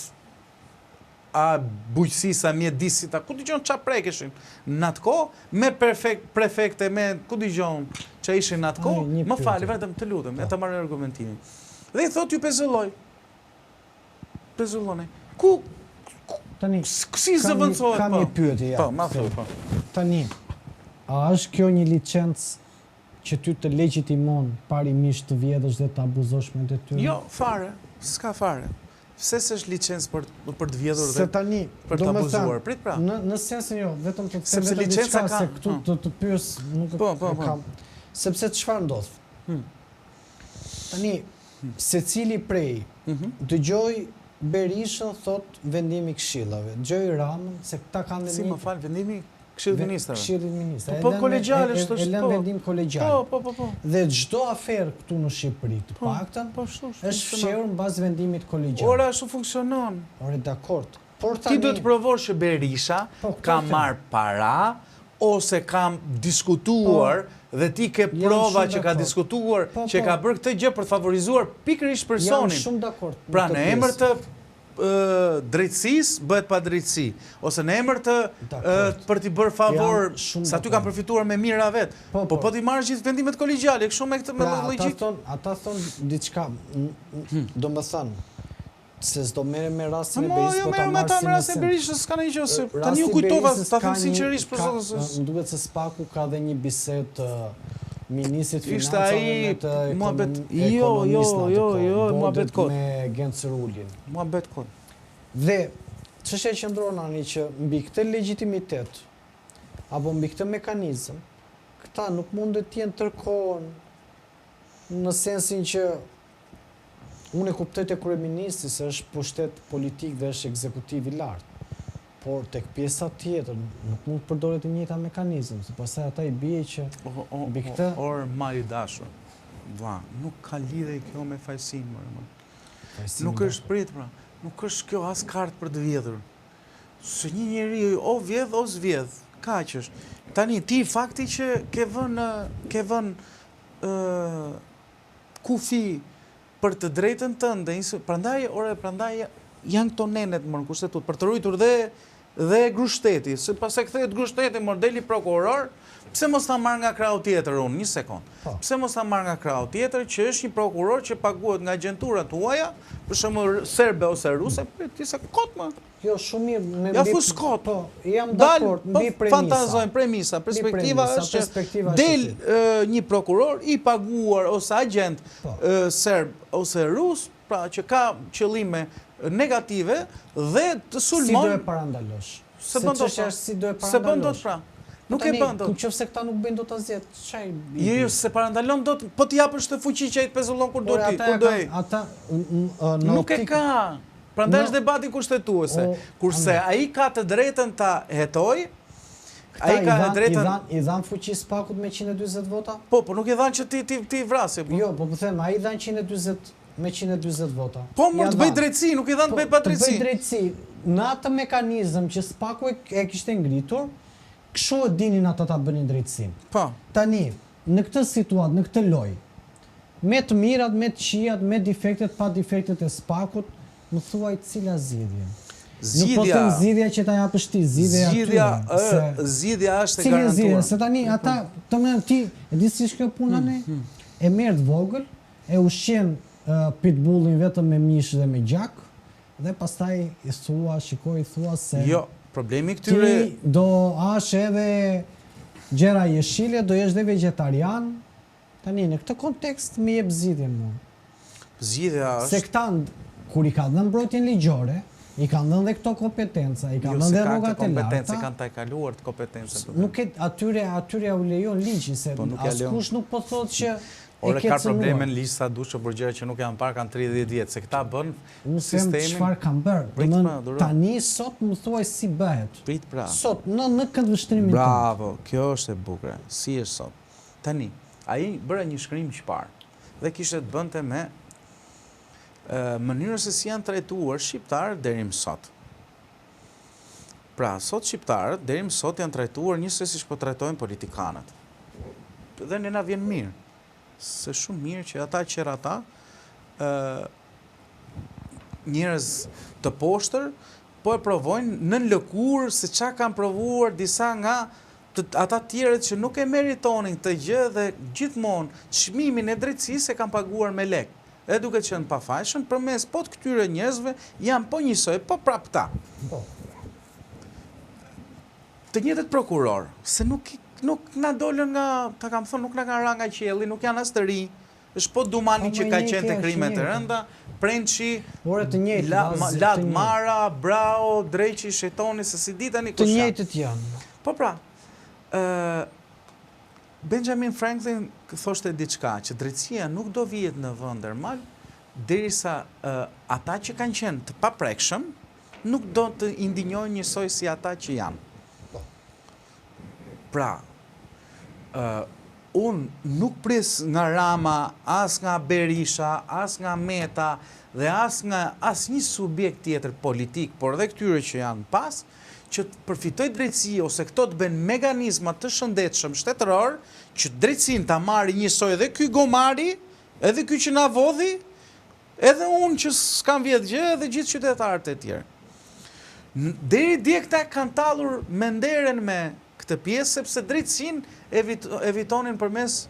Speaker 2: a bujqësisë, a mjedisit, a ku dëgjon çfarë prekeshin në atë kohë, me prefekte, me ku dëgjon që ishin në atë kohë, më fali, vetëm të lutem, e të marrë argumentimin. Dhe i thot ju pezulloj. Pezullone. Ku si zëvendësohet?
Speaker 1: Kam një pyetje, ja.
Speaker 2: Po, ma thuaj, po.
Speaker 1: Tani, a është kjo një licencë që ty të legjitimon parimisht të vjedhësh dhe të abuzosh me detyrë?
Speaker 2: Jo, fare, s'ka fare. Pse s'është licencë për të vjedhur
Speaker 1: Se tani,
Speaker 2: për të abuzuar? Prit pra.
Speaker 1: Në sensin jo, vetëm të
Speaker 2: Sepse
Speaker 1: them
Speaker 2: licenca
Speaker 1: diçka
Speaker 2: ka.
Speaker 1: se këtu të pyes nuk e kam. Sepse çfarë ndodh? Tani, secili prej dëgjoj Berishën thot vendimi i këshillave, dëgjoj Ramën se këta kanë
Speaker 2: Si më fal, vendimi Këshillit Ministrave.
Speaker 1: Këshillit Ministrave.
Speaker 2: Po kolegjiale është.
Speaker 1: E lën vendim kolegjial.
Speaker 2: Po.
Speaker 1: Dhe çdo aferë këtu në Shqipëri të paktën është fshehur mbas vendimit kolegjial.
Speaker 2: Ora ashtu funksionon.
Speaker 1: Ore dakord. Por
Speaker 2: Ti duhet të provosh që Berisha ka marr para ose ka diskutuar dhe ti ke prova që ka diskutuar që ka bërë këtë gjë për të favorizuar pikërisht personin.
Speaker 1: Jam shumë dakord.
Speaker 2: Pra në emër të drejtësisë bëhet pa drejtësi, ose në emër të për t'i bërë favor, sa ty kanë përfituar me mira vetë. Po t'i marrë gjithë vendimet kolegjiale, kështu me këtë me logjik.
Speaker 1: Ata thonë diçka, do më thënë, se s'do mere me rastin e Berisë, po ta marrë si
Speaker 2: me rastin e Berishës, s'ka në një gjë, tani u kujtova, ta thëmë sinqerisht për zotës.
Speaker 1: Më duket se Spaku ka dhe një bisedë Ministrit
Speaker 2: Ishte ai
Speaker 1: Financave
Speaker 2: muhabet kod.
Speaker 1: Me Gencerulin.
Speaker 2: Muhabet kod.
Speaker 1: Dhe çështja qëndron ani që mbi këtë legjitimitet apo mbi këtë mekanizëm, këta nuk mundet të jenë tërkohën në sensin që unë e kuptoj te kryeministri se është pushtet politik dhe është ekzekutiv i lartë. Por tek pjesa tjetër nuk mund të përdoret i njëjta mekanizëm, se pastaj ata I bie që mbi këtë
Speaker 2: mali dashur. Nuk ka lidhje kjo me fajsinë, nuk është prit pra. Nuk është kjo as kartë për të vjedhur. Se një njeri o vjedh o s'vjedh, kaq është. Tani ti fakti që ke vënë kufi për të drejtën tënde, prandaj janë këto nenet më në kushtetut për të ruajtur dhe grushteti, se pas e kthehet grushteti modeli prokuror, pse mos ta marr nga krau tjetër unë, një sekond. Pse mos ta marr nga krau tjetër që është një prokuror që paguhet nga agjenturat tuaja, për shembull serbe ose ruse, ti se kot më.
Speaker 1: Jo, shumë mirë me
Speaker 2: ja fus kot.
Speaker 1: Po, jam dakord mbi premisa.
Speaker 2: Fantazojmë premisa, perspektiva është që del një prokuror I paguar ose agent serb ose rus, pra që ka qëllime negative dhe të sulmon.
Speaker 1: Si do e parandalosh? Se do e parandalosh?
Speaker 2: Se bën dot pra. Nuk e bën dot.
Speaker 1: Nëse këta nuk bëjnë dot asgjë, çaj?
Speaker 2: Jo, se parandalon dot, po të japësh të fuqi që ai të pezullon kur do ti, kur do ai.
Speaker 1: Ata
Speaker 2: nuk e ka. Prandaj është debati kushtetuese. Kurse ai ka të drejtën ta hetoj, ai ka të drejtën
Speaker 1: I dhan fuqi Spakut me 140 vota?
Speaker 2: Po nuk I dhan që ti vrasje.
Speaker 1: Jo, po them, ai dhan 140 me 140 vota.
Speaker 2: Po mund të bëj drejtësi, nuk I dhan të bëj pa drejtësi.
Speaker 1: Të bëj drejtësi. Në atë mekanizëm që Spaku e kishte ngritur, kështu e dinin ata ta bënin drejtësinë.
Speaker 2: Po.
Speaker 1: Tani, në këtë situatë, në këtë lojë, me të mirat, me të këqijat, me defektet, pa defektet e Spakut, më thuaj cila zgjidhje. Nuk po them zgjidhja që ta japësh ti, zgjidhja
Speaker 2: është e garantuar.
Speaker 1: Zgjidhja, se tani ata, të më ti, e di si është kjo puna ne? E merr të vogël, e ushqen pitbullin vetëm me mish dhe me gjak, dhe pastaj I thua, thua se
Speaker 2: jo, problemi këtyre
Speaker 1: ti do ash edhe gjëra jeshile, do jesh dhe vegetarian. Tani në këtë kontekst më jep zgjidhjen mua.
Speaker 2: Zgjidhja është
Speaker 1: se këta kur I ka dhënë mbrojtjen ligjore, I kanë dhënë dhe këto kompetenca, I kanë dhënë dhe rrogat e larta.
Speaker 2: Kanë ta kaluar të kompetencën.
Speaker 1: Nuk e atyre u lejon ligji se askush nuk po thotë që
Speaker 2: ore ka probleme në ligj sa dush për gjëra që nuk janë parë kanë 30 vjet, se këta bën sistemin.
Speaker 1: Çfarë kanë bërë? Tani sot më thuaj si bëhet.
Speaker 2: Prit pra.
Speaker 1: Sot në këtë vështrimin.
Speaker 2: Bravo, kjo është e bukur. Si është sot? Tani, ai bëra një shkrim që parë dhe kishte të bënte me mënyrën se si janë trajtuar shqiptarët deri më sot. Pra, sot shqiptarët deri më sot janë trajtuar njësoj siç po trajtojnë politikanët. Dhe ne na vjen mirë. Se shumë mirë që ata qera ata njerëz të poshtër po e provojnë në lëkurë se çka kanë provuar disa nga ata tjerët që nuk e meritonin këtë gjë dhe gjithmonë çmimin e drejtësisë e kanë paguar me lek. E duke qenë pafajshëm, përmes po të këtyre njerëzve janë po njësoj, po prap ta. Të njëjtët prokuror, se nuk na dolën nga, ta kam thënë, nuk na kanë ra nga qielli, nuk janë as të ri, është po Dumani që ka qenë te krimet e rënda, Prençi,
Speaker 1: Të njëjtë,
Speaker 2: Ladmara, Brau, Dreqi, Shetoni, se si di tani
Speaker 1: të njëjtët janë.
Speaker 2: Po pra, Benjamin Franklin thoshte diçka, që drejtësia nuk do vihet në vend normal, derisa ata që kanë qenë të paprekshëm nuk do të indinjojnë njësoj si ata që janë. Pra, unë nuk pris nga Rama, as nga Berisha, as nga Meta dhe as nga as një subjekt tjetër politik, por dhe këtyre që janë pas, që të përfitoj drejtësi ose këto të bëjnë mekanizma të shëndetshëm shtetëror, që drejtësin të marri njësoj edhe ky gomari, edhe ky që na vodhi, edhe unë që s'kam vjetë gjë, edhe gjithë qytetarët e tjerë. Deri dje këta kanë tallur me nderen me këtë pjesë, sepse drejtësin evitonin përmes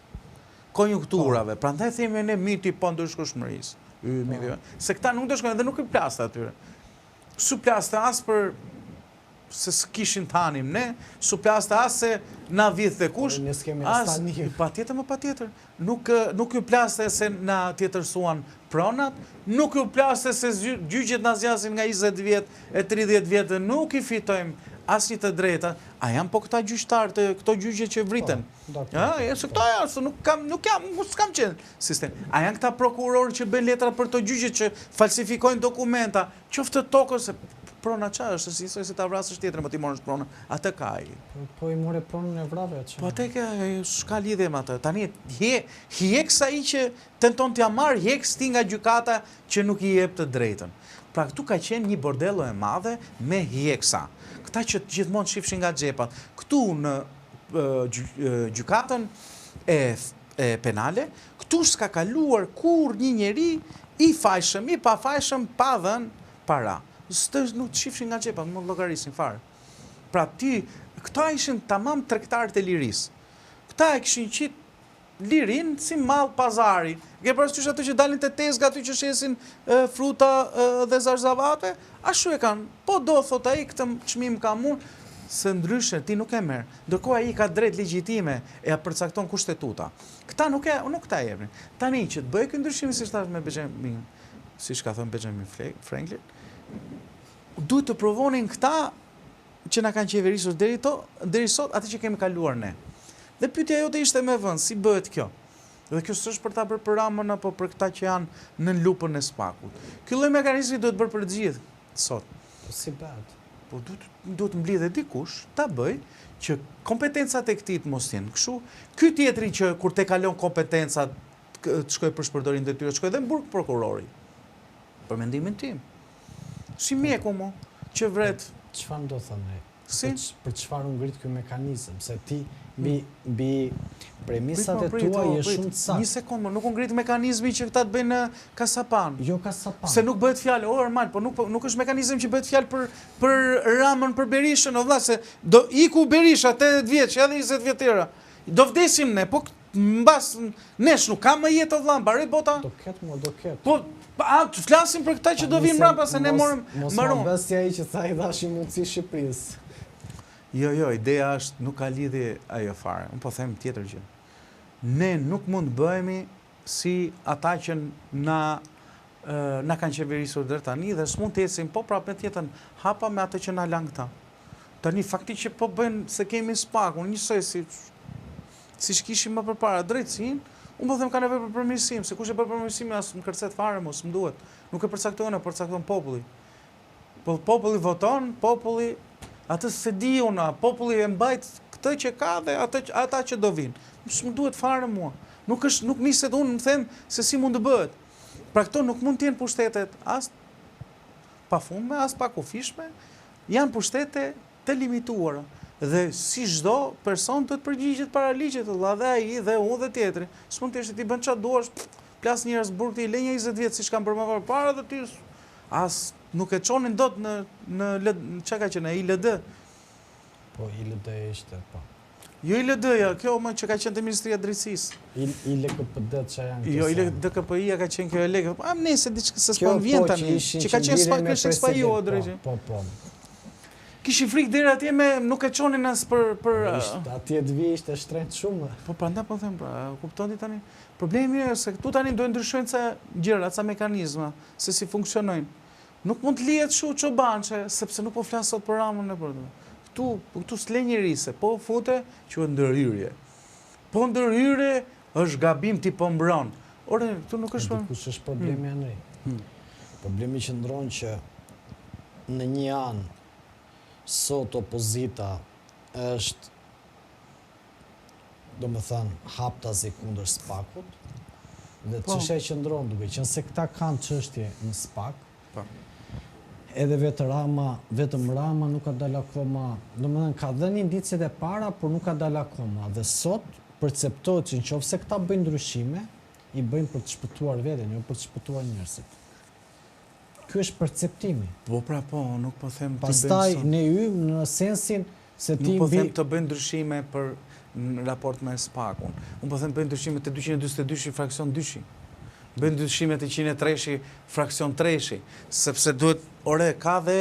Speaker 2: konjunkturave. Prandaj themi ne miti pa ndërshkueshmërisë. Se këta nuk ndërshkojnë dhe nuk i plaste atyre. Su plaste as për se s'kishin tanim ne, su plaste as se na vith dhe kush, pa tjetër. Nuk ju plaste se na tjetërsuan pronat, nuk ju plaste se gjyqet na zgjasin nga 20 vjet e 30 vjet dhe nuk i fitojmë asnjë të drejta. A janë po këta gjyqtarë, këto gjyqe që vriten? Se këto janë, se nuk s'kam qenë sistem. A janë këta prokurorë që bëjnë letra për të gjyqe që falsifikojnë dokumenta, qoftë të tokës, prona qa është, si se ta vrasësh tjetër, më ti morësh prona, atë ka i.
Speaker 1: Po i more pronën e vrave që.
Speaker 2: Po atë s'ka lidhje me atë. Tani, hjeksa i që tenton t'ja marrë, hjeks ti nga gjykata që nuk i jep të drejtën. Pra këtu ka qenë një bordello e madhe me hjeksa. Këta që gjithmonë shifshin nga xhepat. Këtu në gjykatën e penale, këtu s'ka kaluar kur një njeri i fajshëm, i pa fajshëm, pa dhënë para. Nuk të shifshin nga xhepat, mund llogarisin fare. Pra këta ishin tamam tregtarët e lirisë. Këta e kishin qitë lirin si mall pazari. Ke parasysh ato që dalin te tezga, aty që shesin fruta dhe zarzavate, ashtu e kanë. Po do thot ai këtë çmim kam unë, se ndryshe ti nuk e merr. Ndërkohë ai ka drejt legjitime e ja përcakton kushtetuta. Këta nuk ta jepnin. Tani që të bëj ky ndryshim siç thash me Benjamin, siç ka thënë Benjamin Franklin, duhet të provonin këta që na kanë qeverisur deri sot atë që kemi kaluar ne. Dhe pyetja jote ishte me vend, si bëhet kjo? Dhe kjo s'është për ta bërë për Ramën apo për këta që janë në lupën e spakut. Ky lloj mekanizmi duhet bërë për të gjithë sot.
Speaker 1: Po si bëhet?
Speaker 2: Po duhet mblidhet dikush ta bëj që kompetencat e këtij të mos jenë kështu. Ky tjetri që kur te kalon kompetencat të shkoj për shpërdorim detyre, shkoj dhe në burg prokurori. Për mendimin tim. Si mjeku mo që vret.
Speaker 1: Çfarë do thënë?
Speaker 2: Si?
Speaker 1: Për çfarë u ngrit ky mekanizëm? Se ti mbi premisat e tua je shumë të saktë.
Speaker 2: Një sekondë, nuk u ngrit mekanizmi që këta të bëjnë kasapan.
Speaker 1: Jo kasapan.
Speaker 2: Se nuk bëhet fjalë, normal, po nuk është mekanizëm që bëhet fjalë për Ramën, për Berishën, o vëlla, se do iku Berisha 80 vjeç, edhe 20 vjet tjera. Do vdesim ne, po mbas nesh nuk ka më jetë o vëlla, mbaroi bota.
Speaker 1: Do ket.
Speaker 2: Po flasim për këta që do vinë mbrapa se ne morëm
Speaker 1: mbaron. Mos besja ai që tha i dashi mundësi Shqipërisë.
Speaker 2: Jo, ideja është nuk ka lidhje ajo fare. Unë po them tjetër gjë. Ne nuk mund bëhemi si ata që na kanë qeverisur deri tani dhe s'mund të ecim po prapë me tjetën hapa me atë që na lan këta. Tani fakti që po bëjnë se kemi spakun, njësoj si kishim më përpara drejtësinë, unë po them ka nevojë për përmirësim, se kush e bën përmirësimin as më kërcet fare mos m'duhet. Nuk e përcaktojnë, përcakton populli. Po populli voton, populli atë se di unë, populli e mbajt këtë që ka dhe ata që do vinë. Më duhet fare mua. Nuk niset unë më them se si mund të bëhet. Pra këto nuk mund t'jenë pushtetet as pa fundme, as pa kufishme, janë pushtete të limituara. Dhe si çdo person do të përgjigjet para ligjit, dhe ai dhe unë dhe tjetri. S'mund të ti bën çfarë duash, plas njerëz burg ti lë 20 vjet siç kanë bërë më parë dhe ti as nuk e çonin dot në çka ka qenë ILD.
Speaker 1: Po ILD ishte po.
Speaker 2: Jo ILD-ja, kjo më që ka qenë te Ministria e Drejtësisë.
Speaker 1: ILKPD çka janë.
Speaker 2: Jo ILDKPI-ja ka qenë kjo e lekë. Nëse diçka se s'po vjen tani. Që ka qenë spak kështu SPAIU drejtë.
Speaker 1: Po.
Speaker 2: Kishi frikë deri atje nuk e çonin as për
Speaker 1: Atje të vi ishte shtrenjtë shumë.
Speaker 2: Po prandaj po them, kuptoni tani. Problemi është se këtu tani duhen ndryshojnë ca gjëra, ca mekanizma, se si funksionojnë. Nuk mund të lihet kështu çobançe, sepse nuk po flas sot për Ramën e përdo. Këtu s'le njerise, po fute quhet ndërhyrje. Po ndërhyrje është gabim ti po mbron. Ore, këtu nuk është.
Speaker 1: Kush është problemi Andrej? Problemi qëndron që në një anë sot opozita është do më thënë haptazi kundër SPAK-ut dhe çështja qëndron duke qenë se këta kanë çështje në SPAK. Edhe vetëm Rama nuk ka dalë akoma, do më thënë ka dhënë indicet e para, por nuk ka dalë akoma. Dhe sot perceptohet që nëse këta bëjnë ndryshime, i bëjnë për të shpëtuar veten, jo për të shpëtuar njerëzit. Ky është perceptimi.
Speaker 2: Po pra po, nuk po them të
Speaker 1: pastaj ne hyjmë në sensin se ti
Speaker 2: nuk po them të bëjnë ndryshime për në raport me SPAK-un. Unë po them bëjnë ndryshime të 242 fraksion 2. Bëjnë ndryshime të 103 fraksion 3, sepse duhet, ka dhe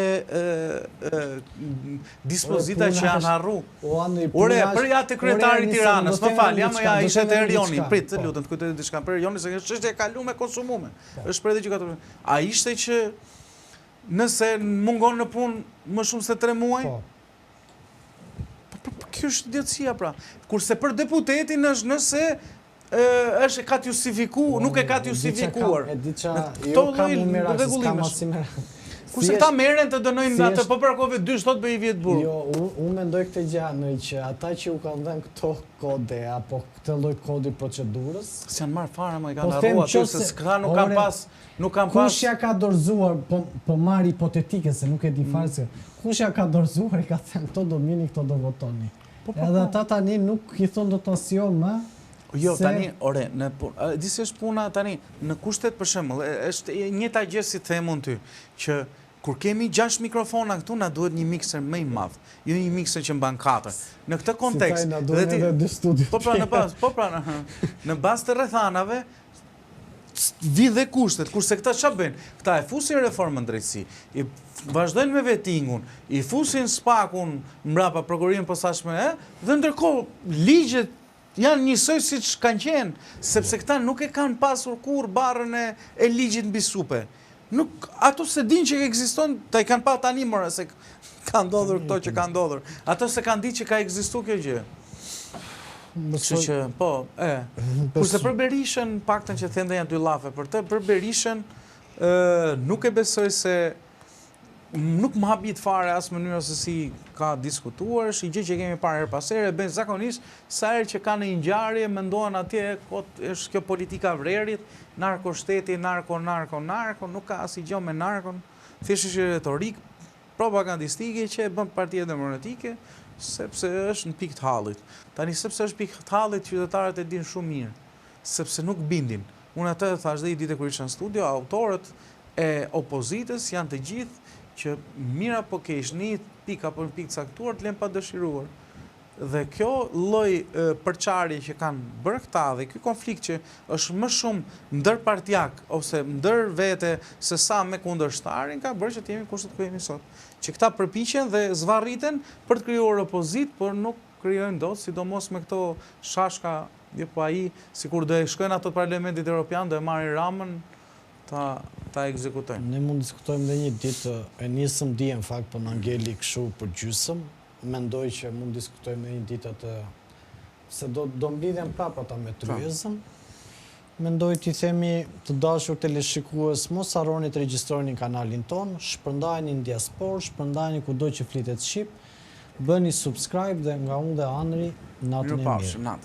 Speaker 2: dispozita që janë harru. Për ja të kryetari Tiranës, më fal, ishte të Erioni, prit, të lutem, të kujtoj diçka për Erioni, se është e kalume konsumume. Është për edhe gjykator. A ishte që nëse mungon në punë më shumë se 3 muaj? Kjo është idiotësia pra. Kurse për deputetin është nëse ka të justifikuar, nuk e ka të justifikuar.
Speaker 1: Jo kam numera, s'ka masimera.
Speaker 2: Kurse ta merren të dënojnë atë, po për kove 2 thot bëj vjet burr.
Speaker 1: Jo, unë mendoj këtë gjë që ata që u kanë dhënë këto kode apo këtë lloj kodi procedurës,
Speaker 2: s'janë marrë fare, më i kanë harruar aty se s'ka nuk kanë pas.
Speaker 1: Kush ja ka dorëzuar, po marr hipotetike se nuk e di fare se kush ja ka dorëzuar i ka thënë këto do mini, këto do votoni. Edhe ata tani nuk i thon dotacion më.
Speaker 2: Jo, tani, disi është puna tani, në kushtet për shembull, është njëjta gjë si them unë ty, që kur kemi 6 mikrofona këtu, na duhet një mikser më i madh, jo një mikser që mban 4. Në këtë kontekst, në bazë të rrethanave vi dhe kushtet, kurse këta ç'a bëjnë? Këta e fusin reformën drejtësi, i vazhdojnë me vetingun, i fusin SPAK-un mbrapa prokurorin posaçme, dhe ndërkohë ligjet janë njësoj si që kanë qenë, sepse këta nuk e kanë pasur kur barën e ligjit mbi supe. Ato se din që ekziston, ta i kanë pa tani mëra se ka ndodhur këto që ka ndodhur. Ato se kanë ditë që ka ekzistu kjo gjë. Kështu që, kurse për Berishën, paktën që them dhe janë 2 llafe për të, për Berishën nuk e besoj se nuk më habit fare as mënyrë se si ka diskutuar, është i gjë që kemi parë her pas here, bën zakonisht sa herë që kanë një ngjarje mendohen atje është kjo politika vrerit, narkoshteti, narko, nuk ka asgjë me narkon, thjesht është retorik propagandistike që e bën Partia Demokratike, sepse është në pikë të hallit. Tani sepse është pikë të hallit, qytetarët e dinë shumë mirë, sepse nuk bindin. Unë atë thash dhe i ditë kur isha në studio, autorët e opozitës janë të gjithë që mira po kesh një pikë apo një pikë caktuar të lënë pa dëshiruar. Dhe kjo lloj përçarje që kanë bërë këta dhe ky konflikt që është më shumë ndërpartijak ose ndër vete se sa me kundërshtarin ka bërë që të jemi kushtet ku jemi sot. Që këta përpiqen dhe zvarriten për të krijuar opozit, por nuk krijojnë dot, sidomos me këto shashka, jo po ai sikur do e shkojnë ato Parlamentit Evropian, do e marrin Ramën ta ekzekutojnë.
Speaker 1: Ne mund të diskutojmë dhe një ditë, e nisëm dje në fakt, po na ngeli kështu për gjysëm. Mendoj që mund të diskutojmë një ditë atë, se do mblidhen prapë ata me tryezën. Mendoj t'i themi të dashur teleshikues, mos harroni të regjistroni kanalin ton, shpërndajeni në diasporë, shpërndajeni kudo që flitet shqip, bëni subscribe dhe nga unë dhe Andri, natën e mirë.
Speaker 2: Mirupafshim, natë.